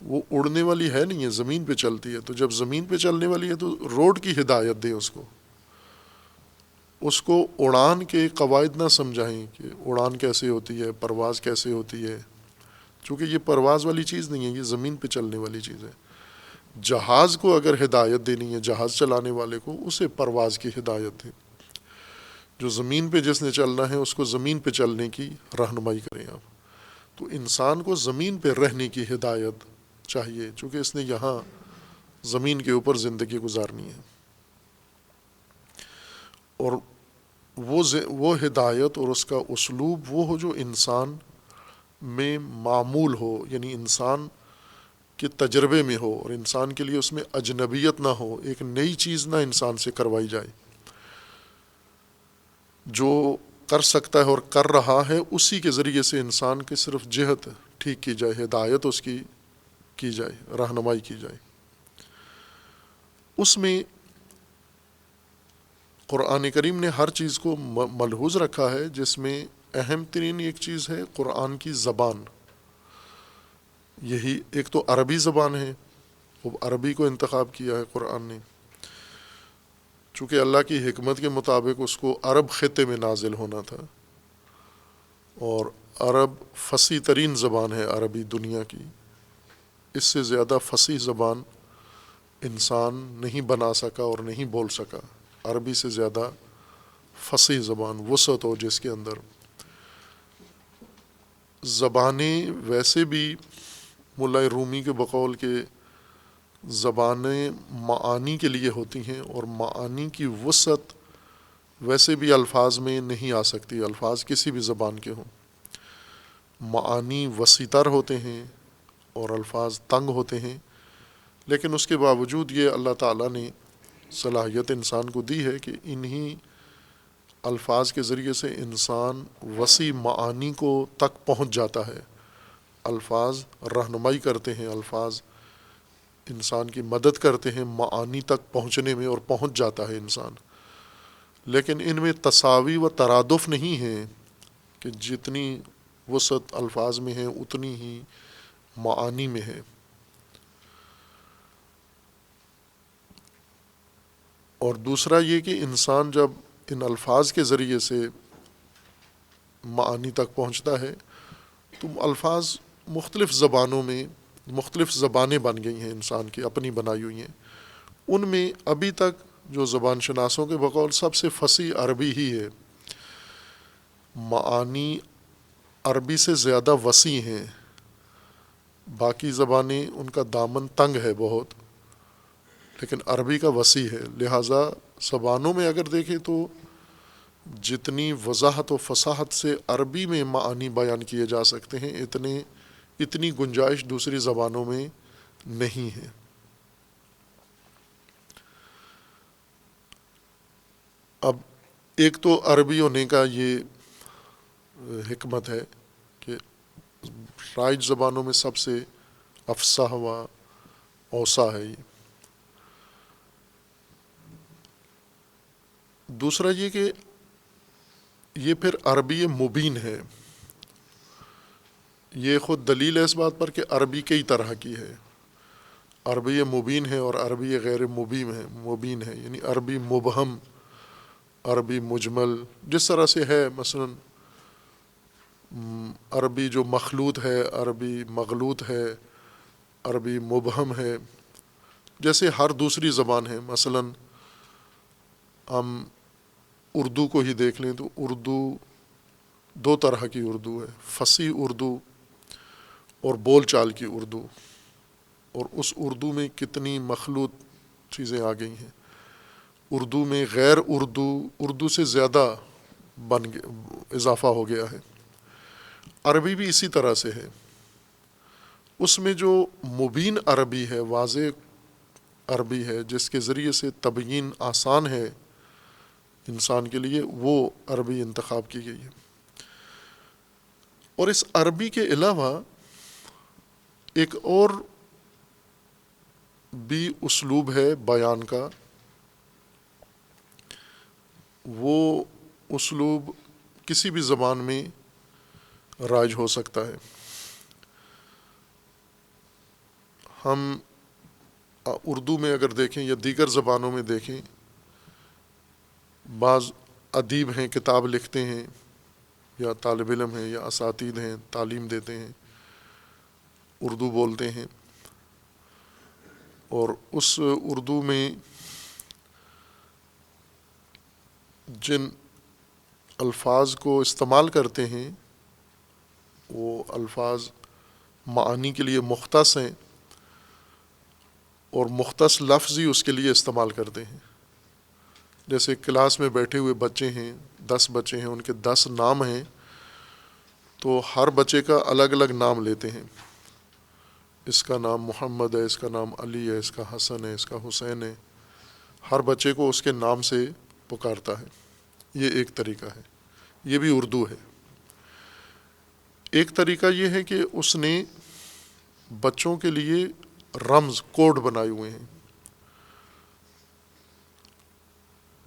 وہ اڑنے والی ہے نہیں ہے، زمین پہ چلتی ہے. تو جب زمین پہ چلنے والی ہے تو روڈ کی ہدایت دیں اس کو اڑان کے قواعد نہ سمجھائیں کہ اڑان کیسے ہوتی ہے، پرواز کیسے ہوتی ہے، چونکہ یہ پرواز والی چیز نہیں ہے، یہ زمین پہ چلنے والی چیز ہے. جہاز کو اگر ہدایت دینی ہے، جہاز چلانے والے کو، اسے پرواز کی ہدایت دیں. جو زمین پہ جس نے چلنا ہے اس کو زمین پہ چلنے کی رہنمائی کریں آپ. تو انسان کو زمین پہ رہنے کی ہدایت چاہیے، چونکہ اس نے یہاں زمین کے اوپر زندگی گزارنی ہے. اور وہ ہدایت اور اس کا اسلوب وہ ہو جو انسان میں معمول ہو، یعنی انسان کے تجربے میں ہو، اور انسان کے لیے اس میں اجنبیت نہ ہو، ایک نئی چیز نہ انسان سے کروائی جائے. جو کر سکتا ہے اور کر رہا ہے اسی کے ذریعے سے انسان کی صرف جہت ٹھیک کی جائے، ہدایت اس کی جائے، رہنمائی کی جائے. اس میں قرآن کریم نے ہر چیز کو ملحوظ رکھا ہے، جس میں اہم ترین ایک چیز ہے قرآن کی زبان. یہی ایک تو عربی زبان ہے، وہ عربی کو انتخاب کیا ہے قرآن نے، چونکہ اللہ کی حکمت کے مطابق اس کو عرب خطے میں نازل ہونا تھا، اور عرب فصیح ترین زبان ہے عربی دنیا کی. اس سے زیادہ فصیح زبان انسان نہیں بنا سکا اور نہیں بول سکا. عربی سے زیادہ فصیح زبان، وسعت ہو جس کے اندر. زبانیں ویسے بھی ملا رومی کے بقول کے زبانیں معانی کے لیے ہوتی ہیں، اور معانی کی وسعت ویسے بھی الفاظ میں نہیں آ سکتی، الفاظ کسی بھی زبان کے ہوں. معانی وسیع تر ہوتے ہیں اور الفاظ تنگ ہوتے ہیں، لیکن اس کے باوجود یہ اللہ تعالیٰ نے صلاحیت انسان کو دی ہے کہ انہی الفاظ کے ذریعے سے انسان وسیع معانی کو تک پہنچ جاتا ہے. الفاظ رہنمائی کرتے ہیں، الفاظ انسان کی مدد کرتے ہیں معانی تک پہنچنے میں، اور پہنچ جاتا ہے انسان. لیکن ان میں تساوی و ترادف نہیں ہے کہ جتنی وسعت الفاظ میں ہے اتنی ہی معانی میں ہے. اور دوسرا یہ کہ انسان جب ان الفاظ کے ذریعے سے معانی تک پہنچتا ہے تو الفاظ مختلف زبانوں میں، مختلف زبانیں بن گئی ہیں انسان کی اپنی بنائی ہوئی ہیں. ان میں ابھی تک جو زبان شناسوں کے بقول سب سے فصیح عربی ہی ہے. معانی عربی سے زیادہ وسیع ہیں، باقی زبانیں ان کا دامن تنگ ہے بہت، لیکن عربی کا وسیع ہے. لہٰذا زبانوں میں اگر دیکھیں تو جتنی وضاحت و فصاحت سے عربی میں معانی بیان کیے جا سکتے ہیں، اتنی گنجائش دوسری زبانوں میں نہیں ہے. اب ایک تو عربی ہونے کا یہ حکمت ہے کہ رائج زبانوں میں سب سے افصاح و اوسع ہے یہ. دوسرا یہ کہ یہ پھر عربی مبین ہے. یہ خود دلیل ہے اس بات پر کہ عربی کئی طرح کی ہے. عربی مبین ہے اور عربی غیر مبین ہے، یعنی عربی مبہم، عربی مجمل. جس طرح سے ہے مثلا عربی جو مخلوط ہے، عربی مغلوط ہے، عربی مبہم ہے، جیسے ہر دوسری زبان ہے۔ مثلا ہم اردو کو ہی دیکھ لیں تو اردو دو طرح کی اردو ہے، فصیح اردو اور بول چال کی اردو، اور اس اردو میں کتنی مخلوط چیزیں آ گئی ہیں۔ اردو میں غیر اردو سے زیادہ اضافہ ہو گیا ہے۔ عربی بھی اسی طرح سے ہے، اس میں جو مبین عربی ہے، واضح عربی ہے، جس کے ذریعے سے تبیین آسان ہے انسان کے لیے، وہ عربی انتخاب کی گئی ہے۔ اور اس عربی کے علاوہ ایک اور بھی اسلوب ہے بیان کا، وہ اسلوب کسی بھی زبان میں رائج ہو سکتا ہے۔ ہم اردو میں اگر دیکھیں یا دیگر زبانوں میں دیکھیں، بعض ادیب ہیں، کتاب لکھتے ہیں، یا طالب علم ہیں، یا اساتید ہیں، تعلیم دیتے ہیں، اردو بولتے ہیں، اور اس اردو میں جن الفاظ کو استعمال کرتے ہیں وہ الفاظ معانی کے لیے مختص ہیں، اور مختص لفظ ہی اس کے لیے استعمال کرتے ہیں۔ جیسے کلاس میں بیٹھے ہوئے بچے ہیں، 10 بچے ہیں، ان کے 10 نام ہیں، تو ہر بچے کا الگ الگ نام لیتے ہیں۔ اس کا نام محمد ہے، اس کا نام علی ہے، اس کا حسن ہے، اس کا حسین ہے۔ ہر بچے کو اس کے نام سے پکارتا ہے۔ یہ ایک طریقہ ہے، یہ بھی اردو ہے۔ ایک طریقہ یہ ہے کہ اس نے بچوں کے لیے رمز، کوڈ بنائے ہوئے ہیں،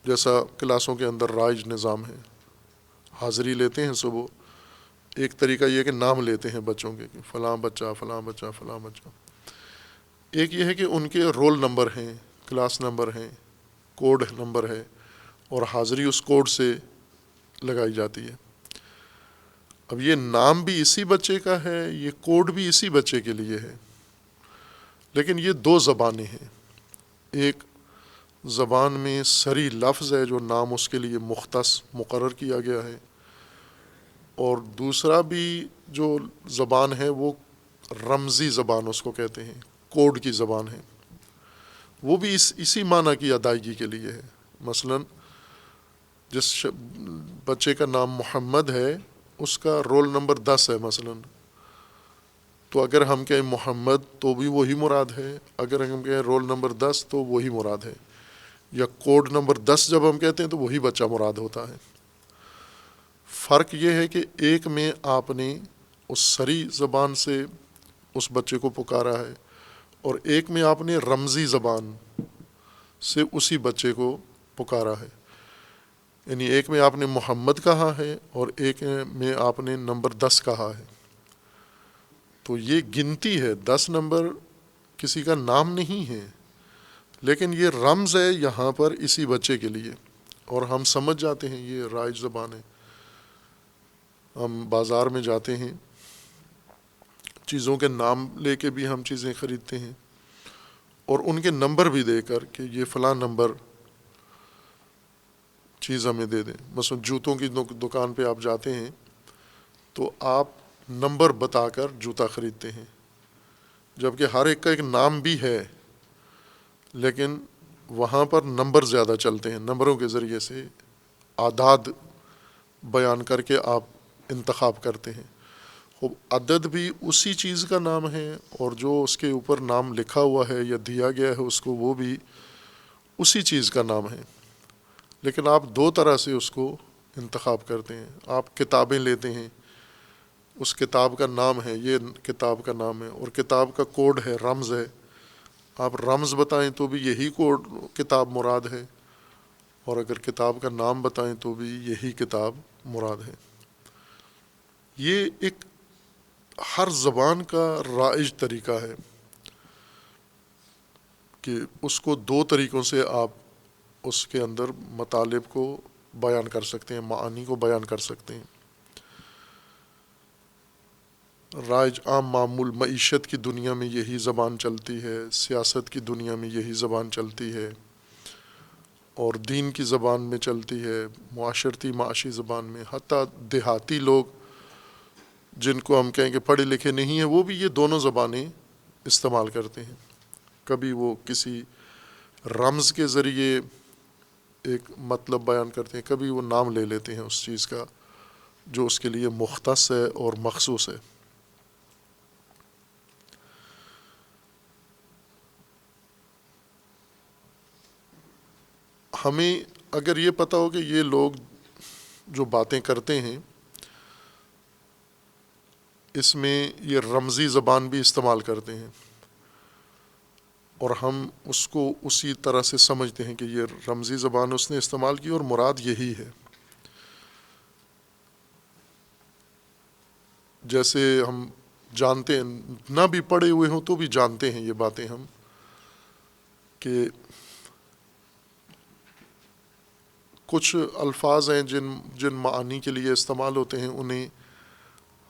جیسا کلاسوں کے اندر رائج نظام ہے، حاضری لیتے ہیں صبح۔ ایک طریقہ یہ ہے کہ نام لیتے ہیں بچوں کے، کہ فلاں بچہ، فلاں بچہ، فلاں بچہ۔ ایک یہ ہے کہ ان کے رول نمبر ہیں، کلاس نمبر ہیں، کوڈ نمبر ہے، اور حاضری اس کوڈ سے لگائی جاتی ہے۔ اب یہ نام بھی اسی بچے کا ہے، یہ کوڈ بھی اسی بچے کے لیے ہے، لیکن یہ 2 زبانیں ہیں۔ ایک زبان میں صریح لفظ ہے جو نام اس کے لیے مختص مقرر کیا گیا ہے، اور دوسرا بھی جو زبان ہے وہ رمزی زبان اس کو کہتے ہیں، کوڈ کی زبان ہے، وہ بھی اسی معنی کی ادائیگی کے لیے ہے۔ مثلا جس بچے کا نام محمد ہے، اس کا رول نمبر 10 ہے مثلا، تو اگر ہم کہیں محمد تو بھی وہی مراد ہے، اگر ہم کہیں رول نمبر 10 تو وہی مراد ہے، یا کوڈ نمبر 10 جب ہم کہتے ہیں تو وہی بچہ مراد ہوتا ہے۔ فرق یہ ہے کہ ایک میں آپ نے اس صریح زبان سے اس بچے کو پکارا ہے، اور ایک میں آپ نے رمزی زبان سے اسی بچے کو پکارا ہے۔ یعنی ایک میں آپ نے محمد کہا ہے اور ایک میں آپ نے نمبر 10 کہا ہے۔ تو یہ گنتی ہے، 10 نمبر کسی کا نام نہیں ہے، لیکن یہ رمز ہے یہاں پر اسی بچے کے لیے، اور ہم سمجھ جاتے ہیں یہ رائج زبان ہے۔ ہم بازار میں جاتے ہیں، چیزوں کے نام لے کے بھی ہم چیزیں خریدتے ہیں، اور ان کے نمبر بھی دے کر کہ یہ فلاں نمبر چیز ہمیں دے دیں۔ مثلا جوتوں کی دکان پہ آپ جاتے ہیں تو آپ نمبر بتا کر جوتا خریدتے ہیں، جبکہ ہر ایک کا ایک نام بھی ہے، لیکن وہاں پر نمبر زیادہ چلتے ہیں، نمبروں کے ذریعے سے اعداد بیان کر کے آپ انتخاب کرتے ہیں۔ خوب، عدد بھی اسی چیز کا نام ہے، اور جو اس کے اوپر نام لکھا ہوا ہے یا دیا گیا ہے اس کو، وہ بھی اسی چیز کا نام ہے، لیکن آپ 2 طرح سے اس کو انتخاب کرتے ہیں۔ آپ کتابیں لیتے ہیں، اس کتاب کا نام ہے، یہ کتاب کا نام ہے، اور کتاب کا کوڈ ہے، رمز ہے۔ آپ رمز بتائیں تو بھی یہی کوڈ کتاب مراد ہے، اور اگر کتاب کا نام بتائیں تو بھی یہی کتاب مراد ہے۔ یہ ایک ہر زبان کا رائج طریقہ ہے کہ اس کو 2 طریقوں سے آپ اس کے اندر مطالب کو بیان کر سکتے ہیں، معانی کو بیان کر سکتے ہیں۔ رائج عام معمول معیشت کی دنیا میں یہی زبان چلتی ہے، سیاست کی دنیا میں یہی زبان چلتی ہے، اور دین کی زبان میں چلتی ہے، معاشرتی معاشی زبان میں. حتیٰ دیہاتی لوگ جن کو ہم کہیں کہ پڑھے لکھے نہیں ہیں، وہ بھی یہ دونوں زبانیں استعمال کرتے ہیں. کبھی وہ کسی رمز کے ذریعے ایک مطلب بیان کرتے ہیں، کبھی وہ نام لے لیتے ہیں اس چیز کا جو اس کے لیے مختص ہے اور مخصوص ہے. ہمیں اگر یہ پتہ ہو کہ یہ لوگ جو باتیں کرتے ہیں اس میں یہ رمزی زبان بھی استعمال کرتے ہیں، اور ہم اس کو اسی طرح سے سمجھتے ہیں کہ یہ رمزی زبان اس نے استعمال کی اور مراد یہی ہے. جیسے ہم جانتے ہیں، نہ بھی پڑھے ہوئے ہوں تو بھی جانتے ہیں یہ باتیں ہم، کہ کچھ الفاظ ہیں جن معانی کے لیے استعمال ہوتے ہیں انہیں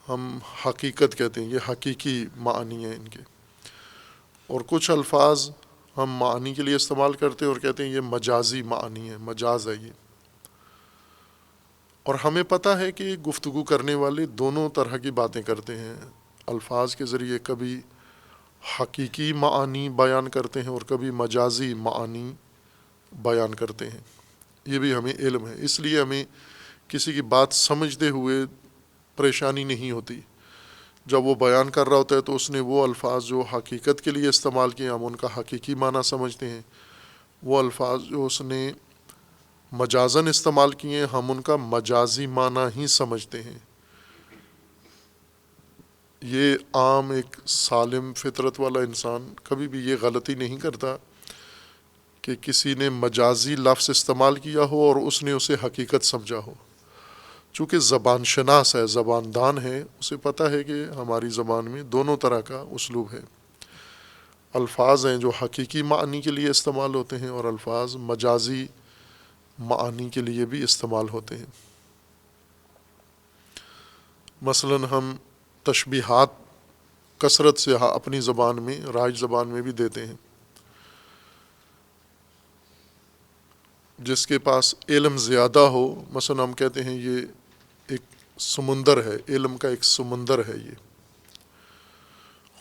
ہم حقیقت کہتے ہیں، یہ حقیقی معانی ہیں ان کے. اور کچھ الفاظ ہم معانی کے لیے استعمال کرتے ہیں اور کہتے ہیں یہ مجازی معانی ہے، مجاز ہے یہ. اور ہمیں پتہ ہے کہ گفتگو کرنے والے دونوں طرح کی باتیں کرتے ہیں. الفاظ کے ذریعے کبھی حقیقی معانی بیان کرتے ہیں اور کبھی مجازی معانی بیان کرتے ہیں. یہ بھی ہمیں علم ہے، اس لیے ہمیں کسی کی بات سمجھتے ہوئے پریشانی نہیں ہوتی. جب وہ بیان کر رہا ہوتا ہے تو اس نے وہ الفاظ جو حقیقت کے لیے استعمال کیے ہم ان کا حقیقی معنی سمجھتے ہیں، وہ الفاظ جو اس نے مجازن استعمال کیے ہیں ہم ان کا مجازی معنی ہی سمجھتے ہیں. یہ عام ایک سالم فطرت والا انسان کبھی بھی یہ غلطی نہیں کرتا کہ کسی نے مجازی لفظ استعمال کیا ہو اور اس نے اسے حقیقت سمجھا ہو. چونکہ زبان شناس ہے، زبان دان ہے، اسے پتہ ہے کہ ہماری زبان میں دونوں طرح کا اسلوب ہے. الفاظ ہیں جو حقیقی معنی کے لیے استعمال ہوتے ہیں اور الفاظ مجازی معانی کے لیے بھی استعمال ہوتے ہیں. مثلاً ہم تشبیہات کثرت سے اپنی زبان میں، رائج زبان میں بھی دیتے ہیں. جس کے پاس علم زیادہ ہو، مثلا ہم کہتے ہیں یہ ایک سمندر ہے، علم کا ایک سمندر ہے یہ.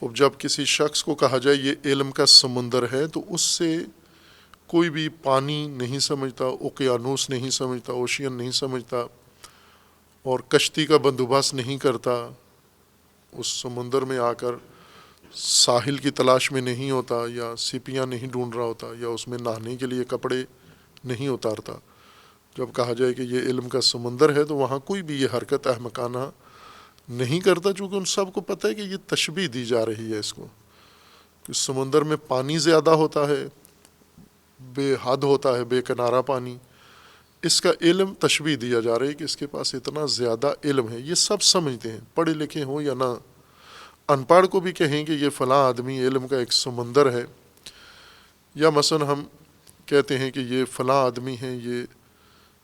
خوب جب کسی شخص کو کہا جائے یہ علم کا سمندر ہے تو اس سے کوئی بھی پانی نہیں سمجھتا، اوقیانوس نہیں سمجھتا، اوشین نہیں سمجھتا، اور کشتی کا بندوبست نہیں کرتا، اس سمندر میں آ کر ساحل کی تلاش میں نہیں ہوتا، یا سیپیاں نہیں ڈھونڈ رہا ہوتا، یا اس میں نہانے کے لیے کپڑے نہیں اتارتا. جب کہا جائے کہ یہ علم کا سمندر ہے تو وہاں کوئی بھی یہ حرکت احمقانہ نہیں کرتا، چونکہ ان سب کو پتہ ہے کہ یہ تشبیہ دی جا رہی ہے اس کو، کہ سمندر میں پانی زیادہ ہوتا ہے، بے حد ہوتا ہے، بے کنارہ پانی. اس کا علم تشبیہ دیا جا رہا ہے کہ اس کے پاس اتنا زیادہ علم ہے. یہ سب سمجھتے ہیں، پڑھے لکھے ہوں یا نہ. ان پڑھ کو بھی کہیں کہ یہ فلاں آدمی علم کا ایک سمندر ہے، یا مثلا ہم کہتے ہیں کہ یہ فلاں آدمی ہے، یہ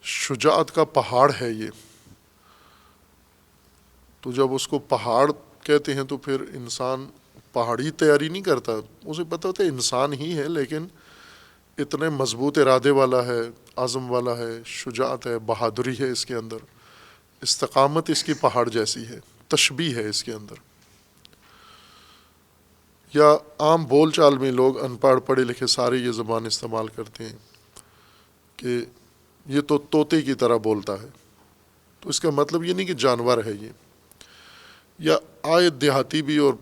شجاعت کا پہاڑ ہے یہ. تو جب اس کو پہاڑ کہتے ہیں تو پھر انسان پہاڑی تیاری نہیں کرتا، اسے پتہ ہوتا ہے انسان ہی ہے لیکن اتنے مضبوط ارادے والا ہے، عزم والا ہے، شجاعت ہے، بہادری ہے اس کے اندر، استقامت اس کی پہاڑ جیسی ہے، تشبیہ ہے اس کے اندر. یا عام بول چال میں لوگ ان پڑھ پڑھے لکھے سارے یہ زبان استعمال کرتے ہیں کہ یہ تو طوطے کی طرح بولتا ہے. تو اس کا مطلب یہ نہیں کہ جانور ہے یہ. یا آئے دیہاتی بھی اور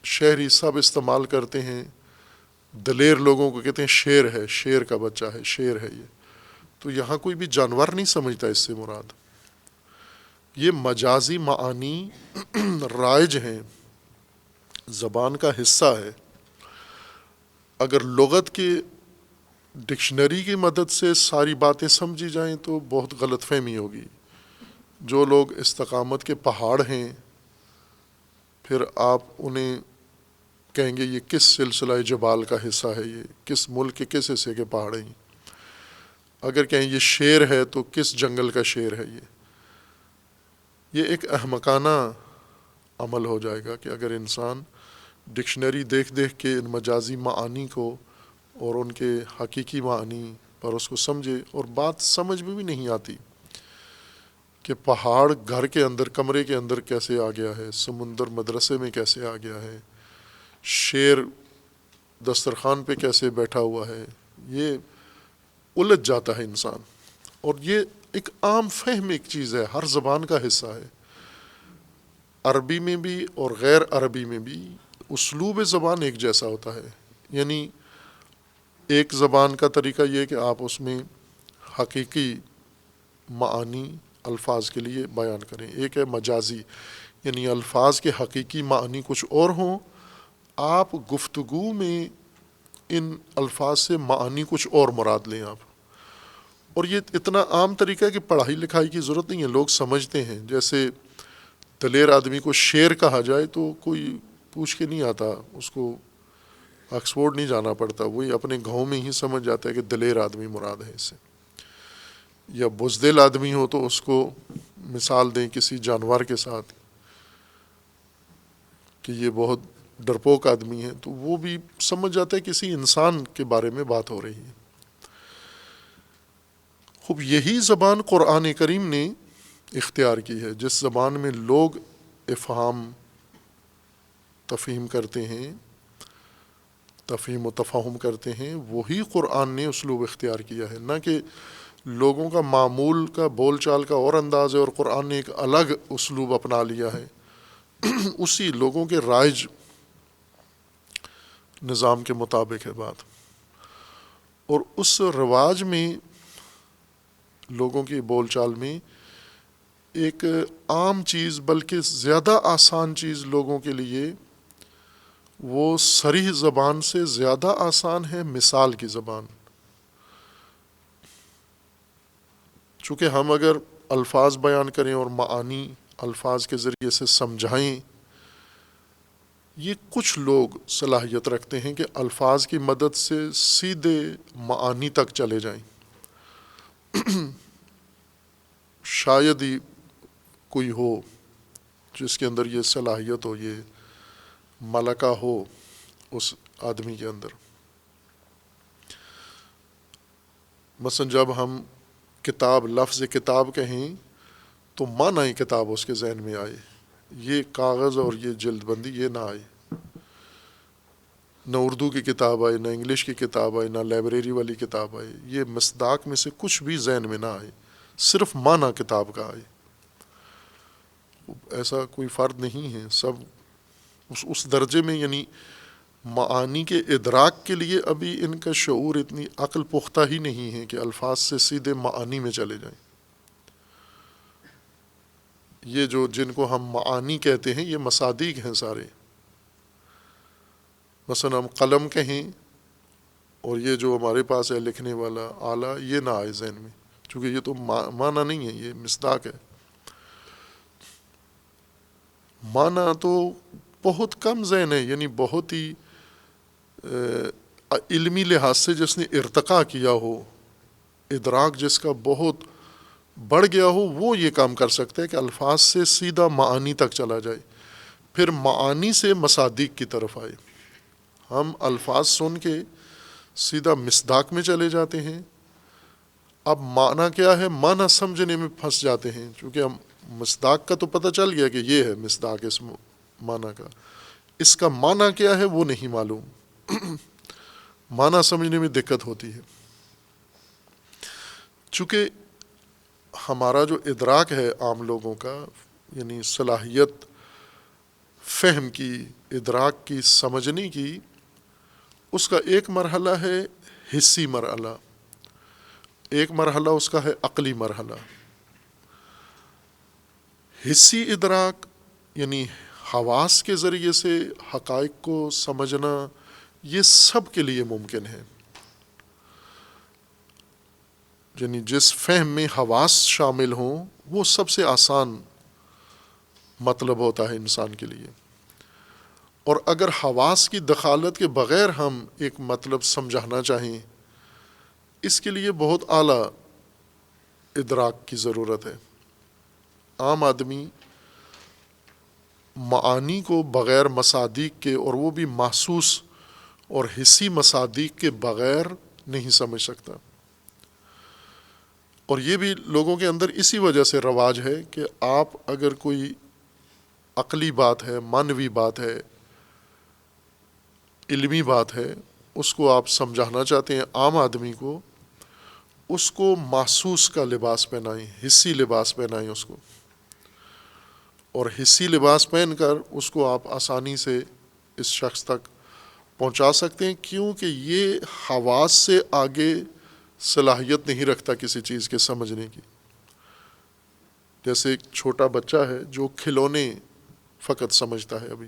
شہری سب استعمال کرتے ہیں، دلیر لوگوں کو کہتے ہیں شیر ہے، شیر کا بچہ ہے، شیر ہے یہ. تو یہاں کوئی بھی جانور نہیں سمجھتا اس سے مراد. یہ مجازی معانی رائج ہیں، زبان کا حصہ ہے. اگر لغت کی ڈکشنری کی مدد سے ساری باتیں سمجھی جائیں تو بہت غلط فہمی ہوگی. جو لوگ استقامت کے پہاڑ ہیں پھر آپ انہیں کہیں گے یہ کس سلسلہ جبال کا حصہ ہے، یہ کس ملک کے کس حصے کے پہاڑ ہیں. اگر کہیں یہ شیر ہے تو کس جنگل کا شیر ہے یہ. یہ ایک احمقانہ عمل ہو جائے گا کہ اگر انسان ڈکشنری دیکھ دیکھ کے ان مجازی معانی کو اور ان کے حقیقی معنی پر اس کو سمجھے، اور بات سمجھ میں بھی نہیں آتی کہ پہاڑ گھر کے اندر، کمرے کے اندر کیسے آ گیا ہے، سمندر مدرسے میں کیسے آ گیا ہے، شیر دسترخوان پہ کیسے بیٹھا ہوا ہے، یہ الجھ جاتا ہے انسان۔ اور یہ ایک عام فہم ایک چیز ہے، ہر زبان کا حصہ ہے، عربی میں بھی اور غیر عربی میں بھی اسلوب زبان ایک جیسا ہوتا ہے۔ یعنی ایک زبان کا طریقہ یہ ہے کہ آپ اس میں حقیقی معانی الفاظ کے لیے بیان کریں، ایک ہے مجازی، یعنی الفاظ کے حقیقی معنی کچھ اور ہوں، آپ گفتگو میں ان الفاظ سے معانی کچھ اور مراد لیں آپ۔ اور یہ اتنا عام طریقہ ہے کہ پڑھائی لکھائی کی ضرورت نہیں ہے، لوگ سمجھتے ہیں۔ جیسے دلیر آدمی کو شیر کہا جائے تو کوئی پوچھ کے نہیں آتا، اس کو آکسفورڈ نہیں جانا پڑتا، وہی اپنے گاؤں میں ہی سمجھ جاتا ہے کہ دلیر آدمی مراد ہے اس سے۔ یا بزدل آدمی ہو تو اس کو مثال دیں کسی جانور کے ساتھ کہ یہ بہت ڈرپوک آدمی ہے، تو وہ بھی سمجھ جاتا ہے کسی انسان کے بارے میں بات ہو رہی ہے۔ خوب یہی زبان قرآن کریم نے اختیار کی ہے، جس زبان میں لوگ افہام تفہیم کرتے ہیں، تفہیم و تفاہم کرتے ہیں، وہی قرآن نے اسلوب اختیار کیا ہے، نہ کہ لوگوں کا معمول کا بول چال کا اور انداز ہے اور قرآن نے ایک الگ اسلوب اپنا لیا ہے۔ اسی لوگوں کے رائج نظام کے مطابق ہے بات، اور اس رواج میں لوگوں کی بول چال میں ایک عام چیز بلکہ زیادہ آسان چیز لوگوں کے لیے وہ صریح زبان سے زیادہ آسان ہے مثال کی زبان۔ چونکہ ہم اگر الفاظ بیان کریں اور معانی الفاظ کے ذریعے سے سمجھائیں، یہ کچھ لوگ صلاحیت رکھتے ہیں کہ الفاظ کی مدد سے سیدھے معانی تک چلے جائیں۔ شاید ہی کوئی ہو جس کے اندر یہ صلاحیت ہو، یہ ملکہ ہو اس آدمی کے اندر۔ مثلا جب ہم کتاب، لفظ کتاب کہیں تو معنی کتاب اس کے ذہن میں آئے، یہ کاغذ اور یہ جلد بندی یہ نہ آئے، نہ اردو کی کتاب آئے، نہ انگلش کی کتاب آئے، نہ لائبریری والی کتاب آئے، یہ مصداق میں سے کچھ بھی ذہن میں نہ آئے، صرف معنی کتاب کا آئے۔ ایسا کوئی فرد نہیں ہے، سب اس درجے میں، یعنی معانی کے ادراک کے لیے ابھی ان کا شعور، اتنی عقل پختہ ہی نہیں ہے کہ الفاظ سے سیدھے معانی میں چلے جائیں۔ یہ جو جن کو ہم معانی کہتے ہیں یہ مصادیق ہیں سارے۔ مثلا ہم قلم کہیں اور یہ جو ہمارے پاس ہے لکھنے والا آلہ، یہ نہ آئے ذہن میں، چونکہ یہ تو معنی نہیں ہے، یہ مصداق ہے۔ معنی تو بہت کم ذہن ہے، یعنی بہت ہی علمی لحاظ سے جس نے ارتقا کیا ہو، ادراک جس کا بہت بڑھ گیا ہو، وہ یہ کام کر سکتا ہے کہ الفاظ سے سیدھا معانی تک چلا جائے، پھر معانی سے مصادیق کی طرف آئے۔ ہم الفاظ سن کے سیدھا مصداق میں چلے جاتے ہیں، اب معنی کیا ہے معنی سمجھنے میں پھنس جاتے ہیں، چونکہ ہم مصداق کا تو پتہ چل گیا کہ یہ ہے مصداق اس معنی کا، اس کا معنی کیا ہے وہ نہیں معلوم، معنی سمجھنے میں دقت ہوتی ہے۔ چونکہ ہمارا جو ادراک ہے عام لوگوں کا، یعنی صلاحیت فہم کی، ادراک کی، سمجھنے کی، اس کا ایک مرحلہ ہے حسی مرحلہ، ایک مرحلہ اس کا ہے عقلی مرحلہ۔ حسی ادراک یعنی حواس کے ذریعے سے حقائق کو سمجھنا، یہ سب کے لیے ممکن ہے، یعنی جس فہم میں حواس شامل ہوں وہ سب سے آسان مطلب ہوتا ہے انسان کے لیے۔ اور اگر حواس کی دخالت کے بغیر ہم ایک مطلب سمجھانا چاہیں، اس کے لیے بہت اعلیٰ ادراک کی ضرورت ہے۔ عام آدمی معانی کو بغیر مصادیق کے، اور وہ بھی محسوس اور حسی مصادیق کے بغیر نہیں سمجھ سکتا۔ اور یہ بھی لوگوں کے اندر اسی وجہ سے رواج ہے کہ آپ اگر کوئی عقلی بات ہے، معنوی بات ہے، علمی بات ہے، اس کو آپ سمجھانا چاہتے ہیں عام آدمی کو، اس کو محسوس کا لباس پہنائیں، حسی لباس پہنائیں اس کو، اور حسی لباس پہن کر اس کو آپ آسانی سے اس شخص تک پہنچا سکتے ہیں، کیونکہ یہ حواس سے آگے صلاحیت نہیں رکھتا کسی چیز کے سمجھنے کی۔ جیسے ایک چھوٹا بچہ ہے جو کھلونے فقط سمجھتا ہے، ابھی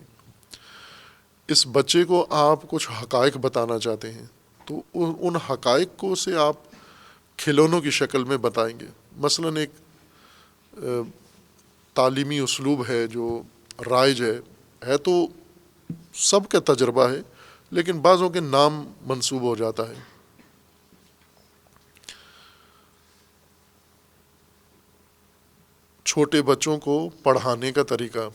اس بچے کو آپ کچھ حقائق بتانا چاہتے ہیں تو ان حقائق کو سے آپ کھلونوں کی شکل میں بتائیں گے۔ مثلاً ایک تعلیمی اسلوب ہے جو رائج ہے تو سب کا تجربہ ہے، لیکن بعضوں کے نام منسوب ہو جاتا ہے۔ چھوٹے بچوں کو پڑھانے کا طریقہ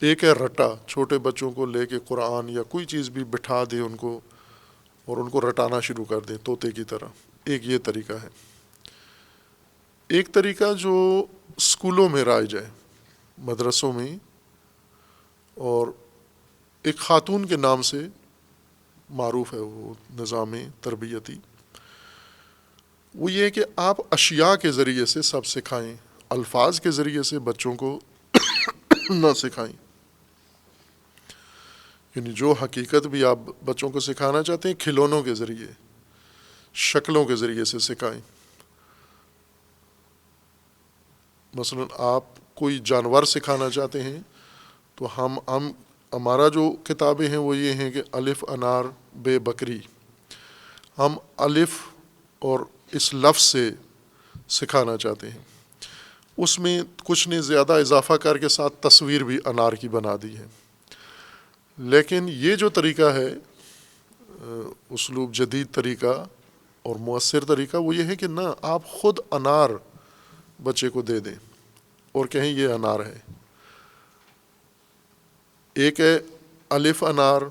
ایک ہے رٹا، چھوٹے بچوں کو لے کے قرآن یا کوئی چیز بھی بٹھا دے ان کو اور ان کو رٹانا شروع کر دے طوطے کی طرح، ایک یہ طریقہ ہے۔ ایک طریقہ جو اسکولوں میں رائج ہے، مدرسوں میں، اور ایک خاتون کے نام سے معروف ہے وہ نظام تربیتی، وہ یہ کہ آپ اشیاء کے ذریعے سے سب سکھائیں، الفاظ کے ذریعے سے بچوں کو نہ سکھائیں۔ یعنی جو حقیقت بھی آپ بچوں کو سکھانا چاہتے ہیں کھلونوں کے ذریعے، شکلوں کے ذریعے سے سکھائیں۔ مثلا آپ کوئی جانور سکھانا چاہتے ہیں تو ہمارا جو کتابیں ہیں وہ یہ ہیں کہ الف انار بے بکری، ہم الف اور اس لفظ سے سکھانا چاہتے ہیں۔ اس میں کچھ نے زیادہ اضافہ کر کے ساتھ تصویر بھی انار کی بنا دی ہے۔ لیکن یہ جو طریقہ ہے، اسلوب جدید طریقہ اور مؤثر طریقہ، وہ یہ ہے کہ نہ آپ خود انار بچے کو دے دیں اور کہیں یہ انار ہے۔ ایک ہے الف انار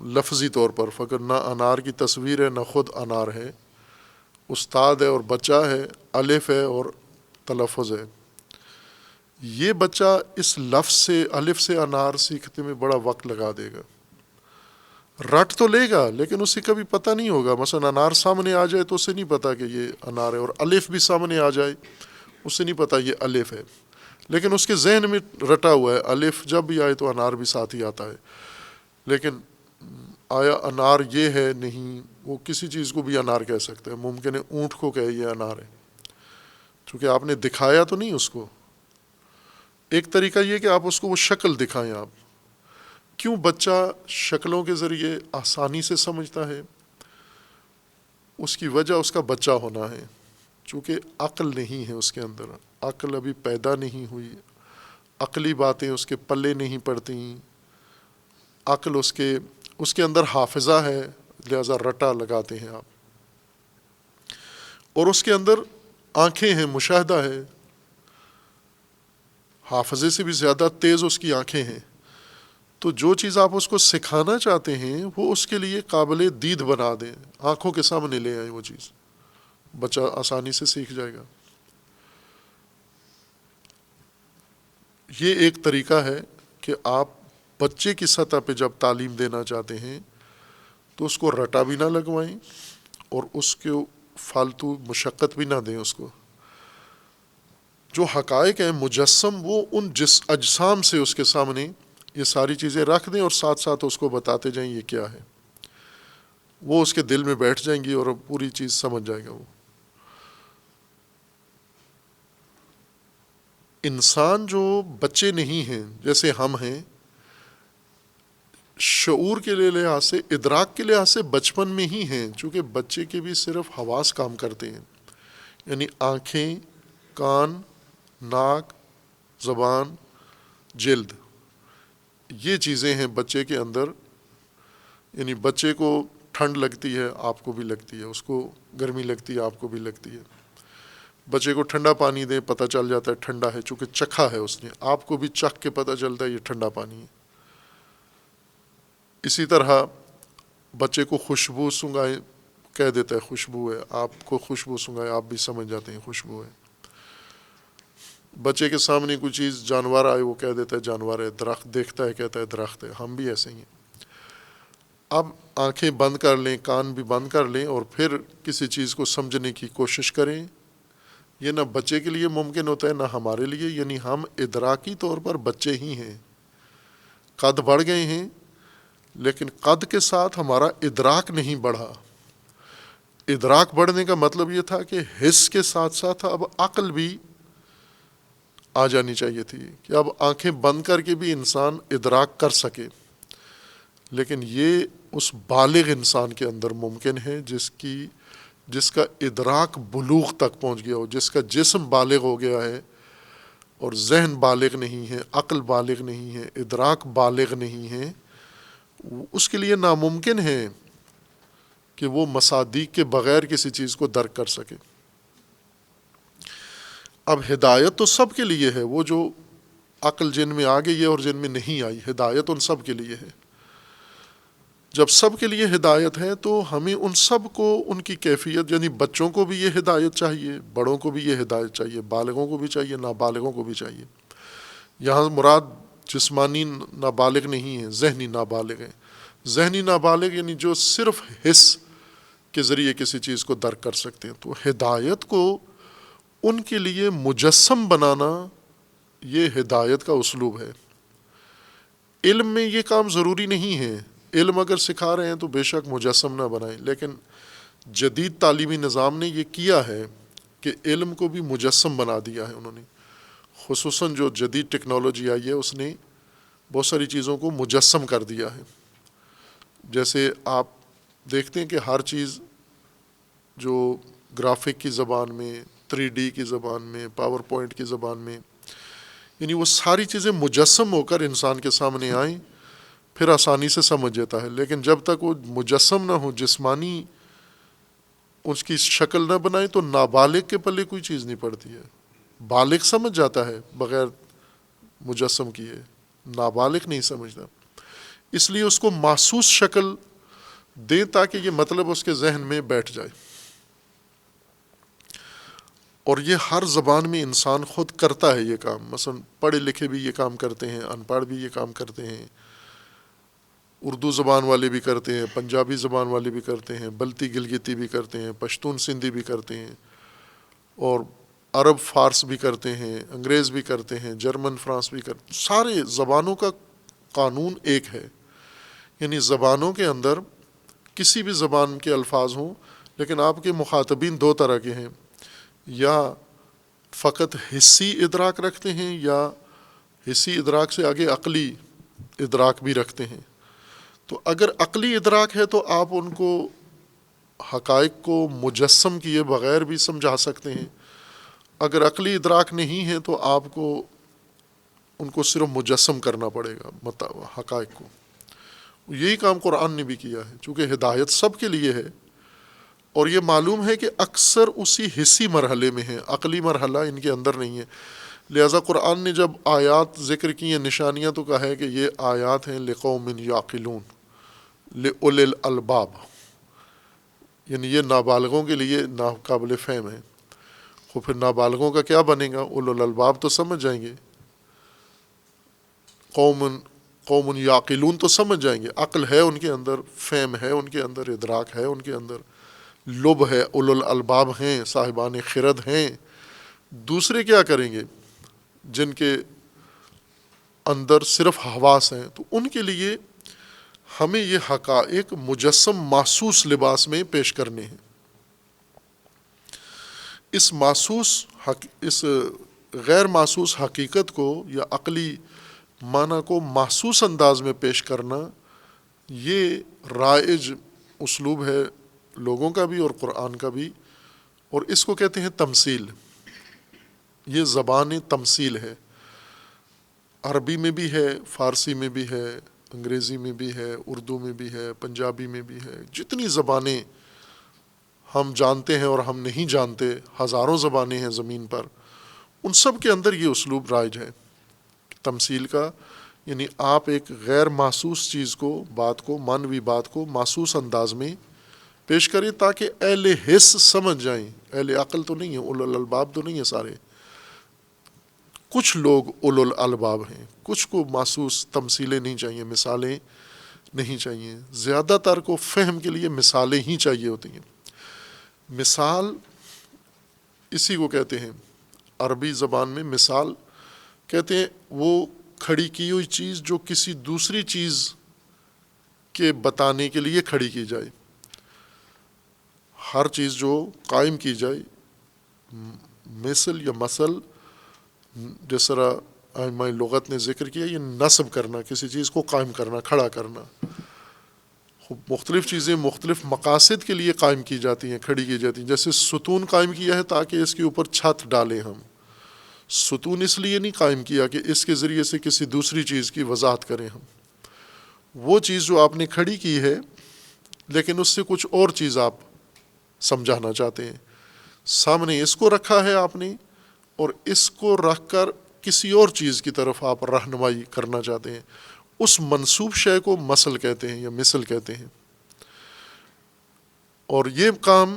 لفظی طور پر، فقط نہ انار کی تصویر ہے نہ خود انار ہے، استاد ہے اور بچہ ہے، الف ہے اور تلفظ ہے۔ یہ بچہ اس لفظ سے، الف سے انار سیکھنے میں بڑا وقت لگا دے گا، رٹ تو لے گا لیکن اسے کبھی پتہ نہیں ہوگا۔ مثلا انار سامنے آ جائے تو اسے نہیں پتا کہ یہ انار ہے، اور الف بھی سامنے آ جائے اسے نہیں پتا یہ الف ہے، لیکن اس کے ذہن میں رٹا ہوا ہے الف جب بھی آئے تو انار بھی ساتھ ہی آتا ہے۔ لیکن آیا انار یہ ہے؟ نہیں، وہ کسی چیز کو بھی انار کہہ سکتا ہے، ممکن ہے اونٹ کو کہے یہ انار ہے، چونکہ آپ نے دکھایا تو نہیں اس کو۔ ایک طریقہ یہ کہ آپ اس کو وہ شکل دکھائیں۔ آپ کیوں بچہ شکلوں کے ذریعے آسانی سے سمجھتا ہے؟ اس کی وجہ اس کا بچہ ہونا ہے، چونکہ عقل نہیں ہے اس کے اندر، عقل ابھی پیدا نہیں ہوئی، عقلی باتیں اس کے پلے نہیں پڑتی، عقل اس کے اندر حافظہ ہے، لہذا رٹا لگاتے ہیں آپ، اور اس کے اندر آنکھیں ہیں، مشاہدہ ہے، حافظے سے بھی زیادہ تیز اس کی آنکھیں ہیں، تو جو چیز آپ اس کو سکھانا چاہتے ہیں وہ اس کے لیے قابل دید بنا دیں، آنکھوں کے سامنے لے آئیں، وہ چیز بچہ آسانی سے سیکھ جائے گا۔ یہ ایک طریقہ ہے کہ آپ بچے کی سطح پہ جب تعلیم دینا چاہتے ہیں تو اس کو رٹا بھی نہ لگوائیں اور اس کو فالتو مشقت بھی نہ دیں۔ اس کو جو حقائق ہیں مجسم، وہ ان اجسام سے اس کے سامنے یہ ساری چیزیں رکھ دیں اور ساتھ ساتھ اس کو بتاتے جائیں یہ کیا ہے، وہ اس کے دل میں بیٹھ جائیں گی اور پوری چیز سمجھ جائے گا وہ۔ انسان جو بچے نہیں ہیں جیسے ہم ہیں، شعور کے لحاظ سے، ادراک کے لحاظ سے بچپن میں ہی ہیں، چونکہ بچے کے بھی صرف حواس کام کرتے ہیں، یعنی آنکھیں، کان، ناک، زبان، جلد، یہ چیزیں ہیں بچے کے اندر۔ یعنی بچے کو ٹھنڈ لگتی ہے آپ کو بھی لگتی ہے، اس کو گرمی لگتی ہے آپ کو بھی لگتی ہے۔ بچے کو ٹھنڈا پانی دیں، پتہ چل جاتا ہے ٹھنڈا ہے، چونکہ چکھا ہے اس نے، آپ کو بھی چکھ کے پتہ چلتا ہے یہ ٹھنڈا پانی ہے۔ اسی طرح بچے کو خوشبو سنگھائیں، کہہ دیتا ہے خوشبو ہے، آپ کو خوشبو سنگھائے آپ بھی سمجھ جاتے ہیں خوشبو ہے۔ بچے کے سامنے کوئی چیز جانور آئے وہ کہہ دیتا ہے جانور ہے، درخت دیکھتا ہے کہتا ہے درخت ہے، ہم بھی ایسے ہی ہیں۔ اب آنکھیں بند کر لیں، کان بھی بند کر لیں، اور پھر کسی چیز کو سمجھنے کی کوشش کریں۔ یہ نہ بچے کے لیے ممکن ہوتا ہے نہ ہمارے لیے، یعنی ہم ادراکی طور پر بچے ہی ہیں، قد بڑھ گئے ہیں، لیکن قد کے ساتھ ہمارا ادراک نہیں بڑھا۔ ادراک بڑھنے کا مطلب یہ تھا کہ حس کے ساتھ ساتھ اب عقل بھی آ جانی چاہیے تھی، کہ اب آنکھیں بند کر کے بھی انسان ادراک کر سکے۔ لیکن یہ اس بالغ انسان کے اندر ممکن ہے جس کا ادراک بلوغ تک پہنچ گیا ہو، جس کا جسم بالغ ہو گیا ہے اور ذہن بالغ نہیں ہے، عقل بالغ نہیں ہے، ادراک بالغ نہیں ہے۔ اس کے لیے ناممکن ہے کہ وہ مصادیق کے بغیر کسی چیز کو درک کر سکے۔ اب ہدایت تو سب کے لیے ہے، وہ جو عقل جن میں آ گئی ہے اور جن میں نہیں آئی، ہدایت ان سب کے لیے ہے۔ جب سب کے لیے ہدایت ہے تو ہمیں ان سب کو ان کی کیفیت، یعنی بچوں کو بھی یہ ہدایت چاہیے، بڑوں کو بھی یہ ہدایت چاہیے، بالغوں کو بھی چاہیے، نابالغوں کو بھی چاہیے۔ یہاں مراد جسمانی نابالغ نہیں ہے، ذہنی نابالغ ہیں۔ ذہنی نابالغ یعنی جو صرف حس کے ذریعے کسی چیز کو درک کر سکتے ہیں۔ تو ہدایت کو ان کے لیے مجسم بنانا یہ ہدایت کا اسلوب ہے۔ علم میں یہ کام ضروری نہیں ہے، علم اگر سکھا رہے ہیں تو بے شک مجسم نہ بنائیں، لیکن جدید تعلیمی نظام نے یہ کیا ہے کہ علم کو بھی مجسم بنا دیا ہے انہوں نے، خصوصاً جو جدید ٹیکنالوجی آئی ہے اس نے بہت ساری چیزوں کو مجسم کر دیا ہے۔ جیسے آپ دیکھتے ہیں کہ ہر چیز جو گرافک کی زبان میں، 3D کی زبان میں، پاور پوائنٹ کی زبان میں، یعنی وہ ساری چیزیں مجسم ہو کر انسان کے سامنے آئیں، پھر آسانی سے سمجھ جاتا ہے۔ لیکن جب تک وہ مجسم نہ ہو، جسمانی اس کی شکل نہ بنائے، تو نابالغ کے پلے کوئی چیز نہیں پڑتی ہے۔ بالغ سمجھ جاتا ہے بغیر مجسم کیے، نابالغ نہیں سمجھتا۔ اس لیے اس کو محسوس شکل دیں تاکہ یہ مطلب اس کے ذہن میں بیٹھ جائے۔ اور یہ ہر زبان میں انسان خود کرتا ہے یہ کام، مثلا پڑھے لکھے بھی یہ کام کرتے ہیں، ان پڑھ بھی یہ کام کرتے ہیں، اردو زبان والے بھی کرتے ہیں، پنجابی زبان والے بھی کرتے ہیں، بلتی گلگتی بھی کرتے ہیں، پشتون سندھی بھی کرتے ہیں، اور عرب فارس بھی کرتے ہیں، انگریز بھی کرتے ہیں، جرمن فرانس بھی کرتے ہیں۔ سارے زبانوں کا قانون ایک ہے، یعنی زبانوں کے اندر کسی بھی زبان کے الفاظ ہوں، لیکن آپ کے مخاطبین دو طرح کے ہیں، یا فقط حسی ادراک رکھتے ہیں یا حسی ادراک سے آگے عقلی ادراک بھی رکھتے ہیں۔ تو اگر عقلی ادراک ہے تو آپ ان کو حقائق کو مجسم کیے بغیر بھی سمجھا سکتے ہیں، اگر عقلی ادراک نہیں ہے تو آپ کو ان کو صرف مجسم کرنا پڑے گا حقائق کو۔ یہی کام قرآن نے بھی کیا ہے، چونکہ ہدایت سب کے لیے ہے، اور یہ معلوم ہے کہ اکثر اسی حسی مرحلے میں ہیں، عقلی مرحلہ ان کے اندر نہیں ہے۔ لہٰذا قرآن نے جب آیات ذکر کی ہیں، نشانیاں، تو کہا ہے کہ یہ آیات ہیں لقوم یعقلون، لأولی الالباب، یعنی یہ نابالغوں کے لیے ناقابل فہم ہے۔ تو پھر نابالغوں کا کیا بنے گا؟ اولو الالباب تو سمجھ جائیں گے، قوم یعقلون تو سمجھ جائیں گے، عقل ہے ان کے اندر، فہم ہے ان کے اندر، ادراک ہے ان کے اندر، لب ہے، اولو الالباب ہیں، صاحبان خرد ہیں۔ دوسرے کیا کریں گے جن کے اندر صرف حواس ہیں؟ تو ان کے لیے ہمیں یہ حقائق مجسم محسوس لباس میں پیش کرنے ہیں۔ اس غیر محسوس حقیقت کو یا عقلی معنی کو محسوس انداز میں پیش کرنا، یہ رائج اسلوب ہے لوگوں کا بھی اور قرآن کا بھی، اور اس کو کہتے ہیں تمثیل۔ یہ زبان تمثیل ہے، عربی میں بھی ہے، فارسی میں بھی ہے، انگریزی میں بھی ہے، اردو میں بھی ہے، پنجابی میں بھی ہے، جتنی زبانیں ہم جانتے ہیں اور ہم نہیں جانتے، ہزاروں زبانیں ہیں زمین پر، ان سب کے اندر یہ اسلوب رائج ہے تمثیل کا، یعنی آپ ایک غیر محسوس چیز کو، بات کو، معنوی بات کو محسوس انداز میں پیش کریں تاکہ اہل حس سمجھ جائیں. اہل عقل تو نہیں ہے، اولو الالباب تو نہیں ہے سارے، کچھ لوگ اولو الالباب ہیں، کچھ کو محسوس تمثیلیں نہیں چاہیے، مثالیں نہیں چاہیے. زیادہ تر کو فہم کے لیے مثالیں ہی چاہیے ہوتی ہیں. مثال اسی کو کہتے ہیں، عربی زبان میں مثال کہتے ہیں وہ کھڑی کی ہوئی چیز جو کسی دوسری چیز کے بتانے کے لیے کھڑی کی جائے. ہر چیز جو قائم کی جائے، مثل یا مثل، جس طرح ائمہ لغت نے ذکر کیا، یہ نصب کرنا، کسی چیز کو قائم کرنا، کھڑا کرنا. مختلف چیزیں مختلف مقاصد کے لیے قائم کی جاتی ہیں، کھڑی کی جاتی ہیں. جیسے ستون قائم کیا ہے تاکہ اس کے اوپر چھت ڈالیں ہم. ستون اس لیے نہیں قائم کیا کہ اس کے ذریعے سے کسی دوسری چیز کی وضاحت کریں ہم. وہ چیز جو آپ نے کھڑی کی ہے لیکن اس سے کچھ اور چیز آپ سمجھانا چاہتے ہیں، سامنے اس کو رکھا ہے آپ نے، اور اس کو رکھ کر کسی اور چیز کی طرف آپ رہنمائی کرنا چاہتے ہیں. اس منسوب شے کو مثل کہتے ہیں یا مثل کہتے ہیں. اور یہ کام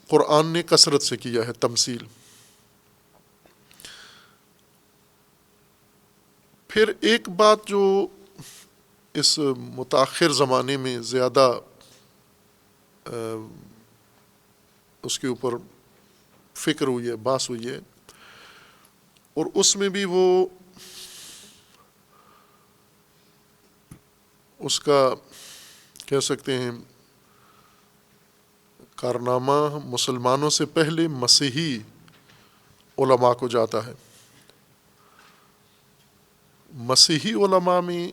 قرآن نے کثرت سے کیا ہے، تمثیل. پھر ایک بات جو اس متاخر زمانے میں زیادہ اس کے اوپر فکر ہوئی ہے، بحث ہوئی ہے، اور اس میں بھی وہ اس کا کہہ سکتے ہیں کارنامہ مسلمانوں سے پہلے مسیحی علماء کو جاتا ہے. مسیحی علماء میں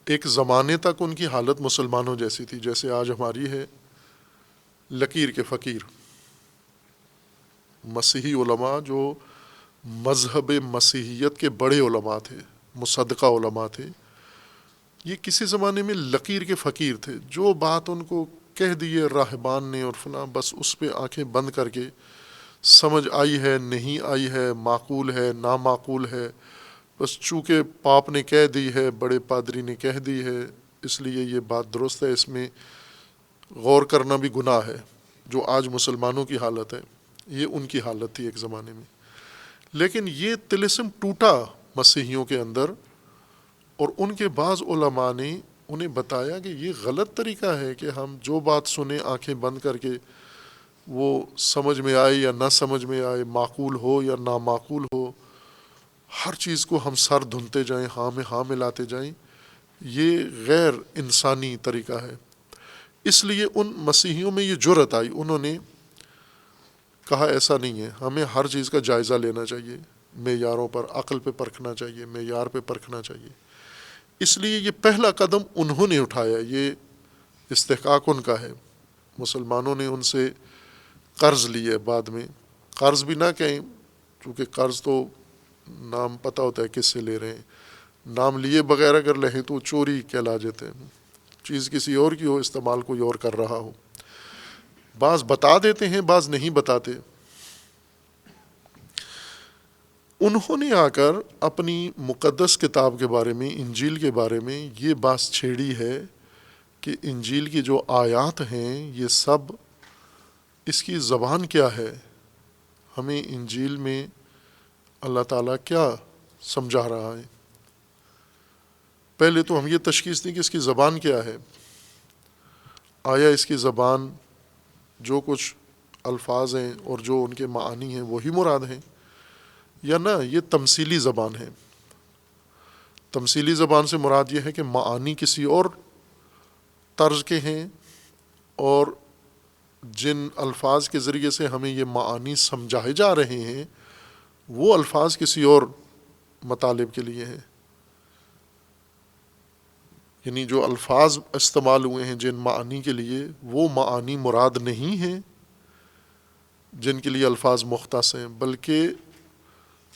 ایک زمانے تک ان کی حالت مسلمانوں جیسی تھی جیسے آج ہماری ہے، لکیر کے فقیر. مسیحی علماء جو مذہب مسیحیت کے بڑے علماء تھے، مصدقہ علماء تھے، یہ کسی زمانے میں لکیر کے فقیر تھے. جو بات ان کو کہہ دیے راہبان نے اور فلاں، بس اس پہ آنکھیں بند کر کے سمجھ آئی ہے، نہیں آئی ہے، معقول ہے، نامعقول ہے، بس چونکہ پاپ نے کہہ دی ہے، بڑے پادری نے کہہ دی ہے، اس لیے یہ بات درست ہے، اس میں غور کرنا بھی گناہ ہے. جو آج مسلمانوں کی حالت ہے، یہ ان کی حالت تھی ایک زمانے میں. لیکن یہ طلسم ٹوٹا مسیحیوں کے اندر، اور ان کے بعض علماء نے انہیں بتایا کہ یہ غلط طریقہ ہے کہ ہم جو بات سنیں آنکھیں بند کر کے، وہ سمجھ میں آئے یا نہ سمجھ میں آئے، معقول ہو یا نامعقول ہو، ہر چیز کو ہم سر دھنتے جائیں، ہاں میں ہاں ملاتے جائیں. یہ غیر انسانی طریقہ ہے. اس لیے ان مسیحیوں میں یہ جرأت آئی، انہوں نے کہا ایسا نہیں ہے، ہمیں ہر چیز کا جائزہ لینا چاہیے، معیاروں پر، عقل پہ پرکھنا چاہیے، معیار پہ پرکھنا چاہیے. اس لیے یہ پہلا قدم انہوں نے اٹھایا، یہ استحقاق ان کا ہے. مسلمانوں نے ان سے قرض لیے، بعد میں قرض بھی نہ کہیں، چونکہ قرض تو نام پتہ ہوتا ہے کس سے لے رہے ہیں، نام لیے بغیر اگر لہیں تو چوری کہلا جاتے ہیں. چیز کسی اور کی ہو، استعمال کوئی اور کر رہا ہو. بعض بتا دیتے ہیں، بعض نہیں بتاتے. انہوں نے آ کر اپنی مقدس کتاب کے بارے میں، انجیل کے بارے میں یہ بات چھیڑی ہے کہ انجیل کی جو آیات ہیں یہ سب، اس کی زبان کیا ہے، ہمیں انجیل میں اللہ تعالیٰ کیا سمجھا رہا ہے. پہلے تو ہم یہ تشخیص دیں کہ اس کی زبان کیا ہے. آیا اس کی زبان جو کچھ الفاظ ہیں اور جو ان کے معانی ہیں وہی مراد ہیں، یا نہ یہ تمثیلی زبان ہے. تمثیلی زبان سے مراد یہ ہے کہ معانی کسی اور طرز کے ہیں، اور جن الفاظ کے ذریعے سے ہمیں یہ معانی سمجھائے جا رہے ہیں وہ الفاظ کسی اور مطالب کے لیے ہیں. یعنی جو الفاظ استعمال ہوئے ہیں جن معانی کے لیے، وہ معانی مراد نہیں ہیں جن کے لیے الفاظ مختص ہیں، بلکہ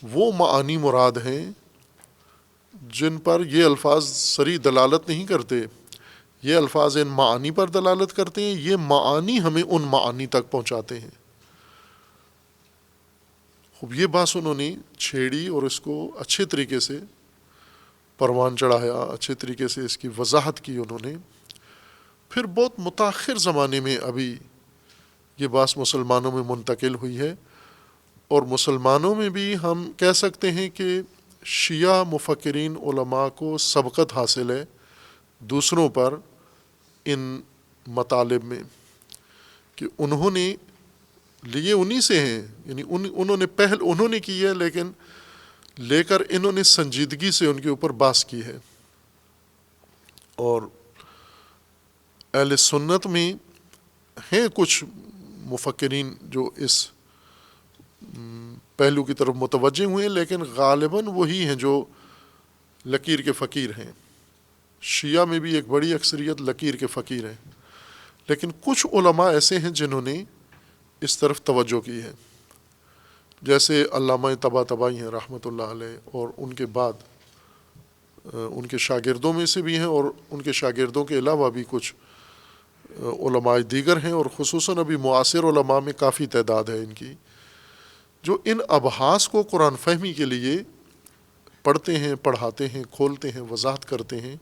وہ معانی مراد ہیں جن پر یہ الفاظ صریح دلالت نہیں کرتے، یہ الفاظ ان معانی پر دلالت کرتے ہیں، یہ معانی ہمیں ان معانی تک پہنچاتے ہیں۔ خوب یہ بات انہوں نے چھیڑی اور اس کو اچھے طریقے سے پروان چڑھایا، اچھے طریقے سے اس کی وضاحت کی انہوں نے۔ پھر بہت متاخر زمانے میں ابھی یہ بات مسلمانوں میں منتقل ہوئی ہے، اور مسلمانوں میں بھی ہم کہہ سکتے ہیں کہ شیعہ مفکرین علماء کو سبقت حاصل ہے دوسروں پر ان مطالب میں، کہ انہوں نے لیے انہی سے ہیں، یعنی انہوں نے پہل انہوں نے کی ہے، لیکن لے کر انہوں نے سنجیدگی سے ان کے اوپر بحث کی ہے۔ اور اہل سنت میں ہیں کچھ مفکرین جو اس پہلو کی طرف متوجہ ہوئے ہیں، لیکن غالباً وہی ہیں جو لکیر کے فقیر ہیں۔ شیعہ میں بھی ایک بڑی اکثریت لکیر کے فقیر ہیں، لیکن کچھ علماء ایسے ہیں جنہوں نے اس طرف توجہ کی ہے، جیسے علامہ طباطبائی ہیں رحمۃ اللہ علیہ، اور ان کے بعد ان کے شاگردوں میں سے بھی ہیں، اور ان کے شاگردوں کے علاوہ بھی کچھ علماء دیگر ہیں، اور خصوصاً ابھی معاصر علماء میں کافی تعداد ہے ان کی، جو ان ابحاث کو قرآن فہمی کے لیے پڑھتے ہیں، پڑھاتے ہیں، کھولتے ہیں، وضاحت کرتے ہیں،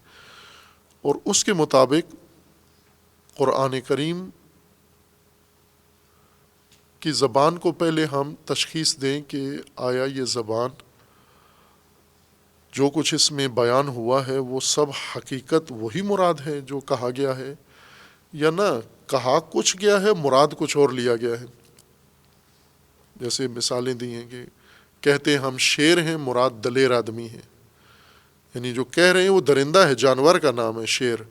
اور اس کے مطابق قرآن کریم کی زبان کو پہلے ہم تشخیص دیں کہ آیا یہ زبان جو کچھ اس میں بیان ہوا ہے وہ سب حقیقت وہی مراد ہے جو کہا گیا ہے، یا نہ کہا کچھ گیا ہے مراد کچھ اور لیا گیا ہے۔ جیسے مثالیں دی ہیں کہ کہتے ہیں ہم شیر ہیں، مراد دلیر آدمی ہے، یعنی جو کہہ رہے ہیں وہ درندہ ہے، جانور کا نام ہے شیر،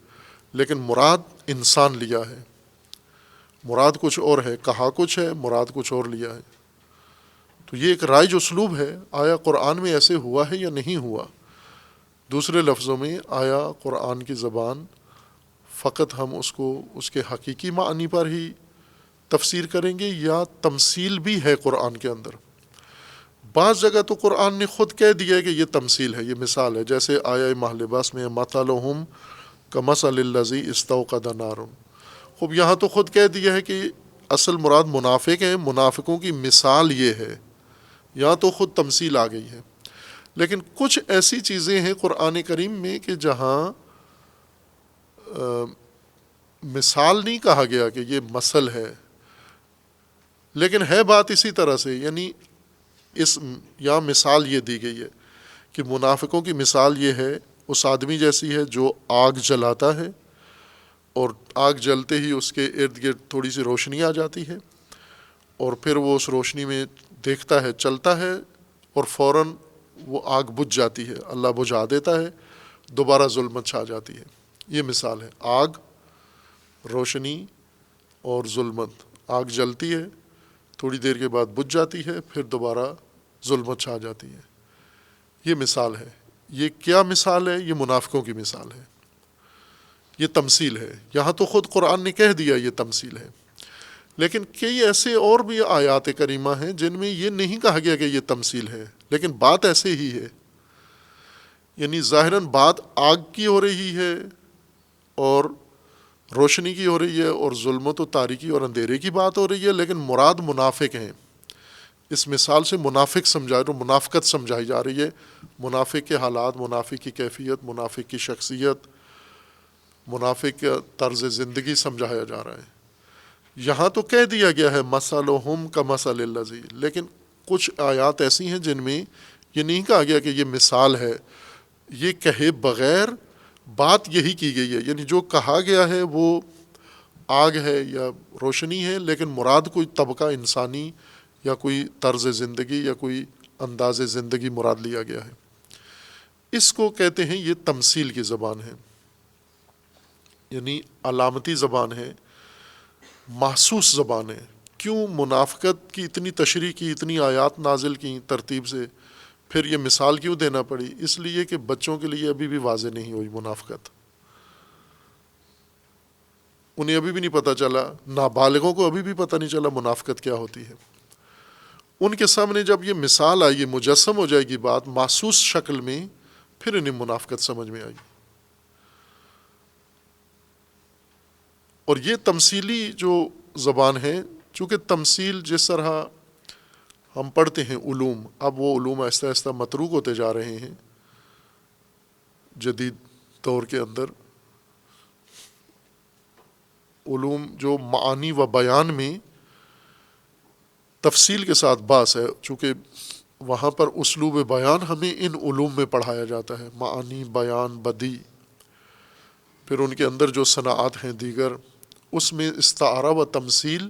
لیکن مراد انسان لیا ہے، مراد کچھ اور ہے، کہا کچھ ہے، مراد کچھ اور لیا ہے۔ تو یہ ایک رائج اسلوب ہے، آیا قرآن میں ایسے ہوا ہے یا نہیں ہوا۔ دوسرے لفظوں میں آیا قرآن کی زبان فقط ہم اس کو اس کے حقیقی معنی پر ہی تفسیر کریں گے، یا تمثیل بھی ہے قرآن کے اندر۔ بعض جگہ تو قرآن نے خود کہہ دیا ہے کہ یہ تمثیل ہے، یہ مثال ہے، جیسے آیا ماہ لباس میں مثلہم کمثل الذی استوقد نارا۔ خوب یہاں تو خود کہہ دیا ہے کہ اصل مراد منافق ہیں، منافقوں کی مثال یہ ہے، یہاں تو خود تمثیل آ گئی ہے۔ لیکن کچھ ایسی چیزیں ہیں قرآن کریم میں کہ جہاں مثال نہیں کہا گیا کہ یہ مثل ہے، لیکن ہے بات اسی طرح سے، یعنی یہاں مثال یہ دی گئی ہے کہ منافقوں کی مثال یہ ہے، اس آدمی جیسی ہے جو آگ جلاتا ہے، اور آگ جلتے ہی اس کے ارد گرد تھوڑی سی روشنی آ جاتی ہے، اور پھر وہ اس روشنی میں دیکھتا ہے، چلتا ہے، اور فوراً وہ آگ بجھ جاتی ہے، اللہ بجھا دیتا ہے، دوبارہ ظلمت چھا جاتی ہے۔ یہ مثال ہے، آگ، روشنی اور ظلمت۔ آگ جلتی ہے، تھوڑی دیر کے بعد بجھ جاتی ہے، پھر دوبارہ ظلمت چھا جاتی ہے۔ یہ مثال ہے۔ یہ کیا مثال ہے؟ یہ منافقوں کی مثال ہے، یہ تمثیل ہے۔ یہاں تو خود قرآن نے کہہ دیا یہ تمثیل ہے، لیکن کئی ایسے اور بھی آیات کریمہ ہیں جن میں یہ نہیں کہا گیا کہ یہ تمثیل ہے، لیکن بات ایسے ہی ہے، یعنی ظاہراً بات آگ کی ہو رہی ہے اور روشنی کی ہو رہی ہے، اور ظلمت و تاریکی اور اندھیرے کی بات ہو رہی ہے، لیکن مراد منافق ہیں۔ اس مثال سے منافق منافقت سمجھائی جا رہی ہے، منافق کے حالات، منافق کی کیفیت، منافق کی شخصیت، منافق کا طرز زندگی سمجھایا جا رہا ہے۔ یہاں تو کہہ دیا گیا ہے مثلہم کمثل الذی، لیکن کچھ آیات ایسی ہیں جن میں یہ نہیں کہا گیا کہ یہ مثال ہے، یہ کہے بغیر بات یہی کی گئی ہے، یعنی جو کہا گیا ہے وہ آگ ہے یا روشنی ہے، لیکن مراد کوئی طبقہ انسانی یا کوئی طرز زندگی یا کوئی انداز زندگی مراد لیا گیا ہے۔ اس کو کہتے ہیں یہ تمثیل کی زبان ہے، یعنی علامتی زبان ہے، محسوس زبان ہے۔ کیوں منافقت کی اتنی تشریح کی، اتنی آیات نازل کی ترتیب سے، پھر یہ مثال کیوں دینا پڑی؟ اس لیے کہ بچوں کے لیے ابھی بھی واضح نہیں ہوئی منافقت، انہیں ابھی بھی نہیں پتہ چلا، نابالغوں کو ابھی بھی پتہ نہیں چلا منافقت کیا ہوتی ہے۔ ان کے سامنے جب یہ مثال آئی، یہ مجسم ہو جائے گی بات محسوس شکل میں، پھر انہیں منافقت سمجھ میں آئی۔ اور یہ تمثیلی جو زبان ہے، چونکہ تمثیل جس طرح ہم پڑھتے ہیں علوم، اب وہ علوم آہستہ آہستہ متروک ہوتے جا رہے ہیں جدید دور کے اندر. علوم جو معانی و بیان میں تفصیل کے ساتھ باس ہے، چونکہ وہاں پر اسلوب بیان ہمیں ان علوم میں پڑھایا جاتا ہے، معانی، بیان، بدیع. پھر ان کے اندر جو صناعات ہیں دیگر، اس میں استعارہ و تمثیل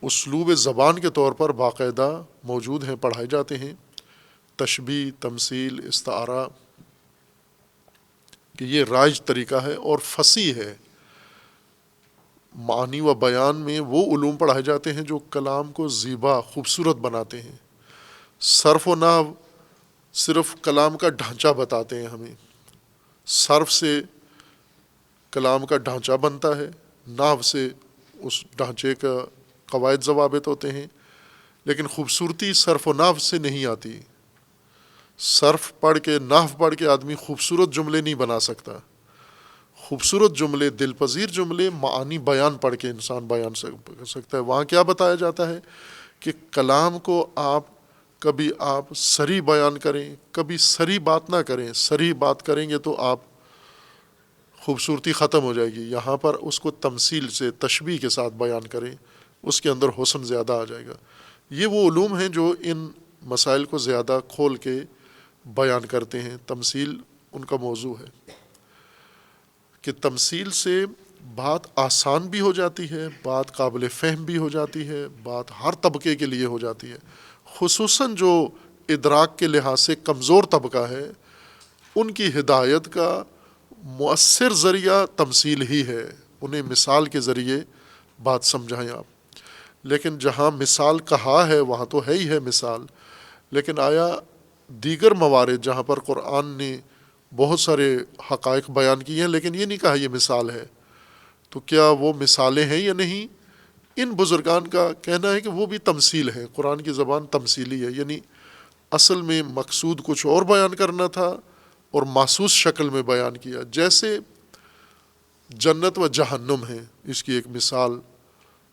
اسلوب زبان کے طور پر باقاعدہ موجود ہیں، پڑھائے جاتے ہیں. تشبیہ، تمثیل، استعارہ، کہ یہ رائج طریقہ ہے اور فصیح ہے. معانی و بیان میں وہ علوم پڑھائے جاتے ہیں جو کلام کو زیبا، خوبصورت بناتے ہیں. صرف و نحو صرف کلام کا ڈھانچہ بتاتے ہیں ہمیں. صرف سے کلام کا ڈھانچہ بنتا ہے، نحو سے اس ڈھانچے کا قواعد ضوابط ہوتے ہیں، لیکن خوبصورتی صرف و نحو سے نہیں آتی. صرف پڑھ کے، نحو پڑھ کے آدمی خوبصورت جملے نہیں بنا سکتا. خوبصورت جملے، دل پذیر جملے، معانی بیان پڑھ کے انسان بیان کر سکتا ہے. وہاں کیا بتایا جاتا ہے کہ کلام کو کبھی آپ صریح بیان کریں، کبھی صریح بات نہ کریں. صریح بات کریں گے تو آپ خوبصورتی ختم ہو جائے گی. یہاں پر اس کو تمثیل سے، تشبیہ کے ساتھ بیان کریں، اس کے اندر حسن زیادہ آ جائے گا. یہ وہ علوم ہیں جو ان مسائل کو زیادہ کھول کے بیان کرتے ہیں. تمثیل ان کا موضوع ہے کہ تمثیل سے بات آسان بھی ہو جاتی ہے، بات قابل فہم بھی ہو جاتی ہے، بات ہر طبقے کے لیے ہو جاتی ہے. خصوصاً جو ادراک کے لحاظ سے کمزور طبقہ ہے، ان کی ہدایت کا مؤثر ذریعہ تمثیل ہی ہے. انہیں مثال کے ذریعے بات سمجھائیں آپ. لیکن جہاں مثال کہا ہے وہاں تو ہے ہی ہے مثال، لیکن آیا دیگر موارد جہاں پر قرآن نے بہت سارے حقائق بیان کیے ہیں لیکن یہ نہیں کہا یہ مثال ہے، تو کیا وہ مثالیں ہیں یا نہیں؟ ان بزرگان کا کہنا ہے کہ وہ بھی تمثیل ہے. قرآن کی زبان تمثیلی ہے، یعنی اصل میں مقصود کچھ اور بیان کرنا تھا اور محسوس شکل میں بیان کیا. جیسے جنت و جہنم ہے، اس کی ایک مثال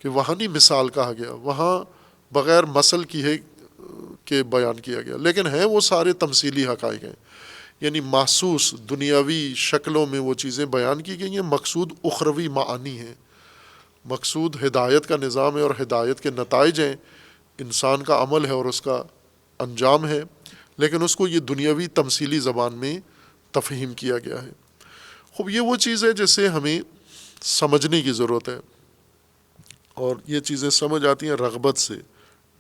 کہ وہاں نہیں مثال کہا گیا، وہاں بغیر مثل کی ہے کہ بیان کیا گیا، لیکن ہیں وہ سارے تمثیلی حقائق ہیں. یعنی محسوس دنیاوی شکلوں میں وہ چیزیں بیان کی گئی ہیں، مقصود اخروی معانی ہیں. مقصود ہدایت کا نظام ہے اور ہدایت کے نتائج ہیں، انسان کا عمل ہے اور اس کا انجام ہے، لیکن اس کو یہ دنیاوی تمثیلی زبان میں تفہیم کیا گیا ہے. خوب یہ وہ چیز ہے جسے ہمیں سمجھنے کی ضرورت ہے، اور یہ چیزیں سمجھ آتی ہیں رغبت سے.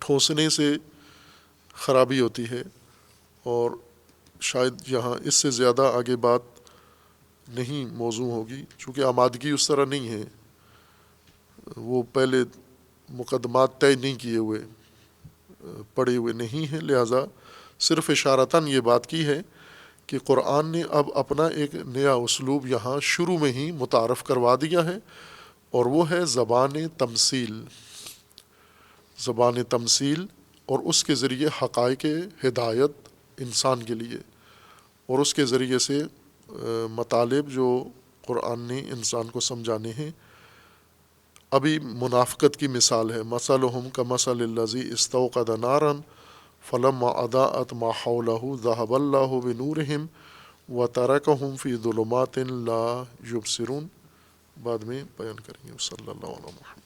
ٹھوسنے سے خرابی ہوتی ہے، اور شاید یہاں اس سے زیادہ آگے بات نہیں موضوع ہوگی، چونکہ آمادگی اس طرح نہیں ہے، وہ پہلے مقدمات طے نہیں کیے ہوئے، پڑے ہوئے نہیں ہیں. لہٰذا صرف اشارتاً یہ بات کی ہے کہ قرآن نے اب اپنا ایک نیا اسلوب یہاں شروع میں ہی متعارف کروا دیا ہے، اور وہ ہے زبان تمثیل. زبان تمثیل، اور اس کے ذریعے حقائق ہدایت انسان کے لیے، اور اس کے ذریعے سے مطالب جو قرآن نے انسان کو سمجھانے ہیں. ابھی منافقت کی مثال ہے، مثلہم کمثل الذی استوقد نارا فلما اضاءت ما حولہ ذہب اللہ بنورہم وترکہم فی ظلمات لا یبصرون. بعد میں بیان کریں گے. صلی اللہ علیہ وسلم.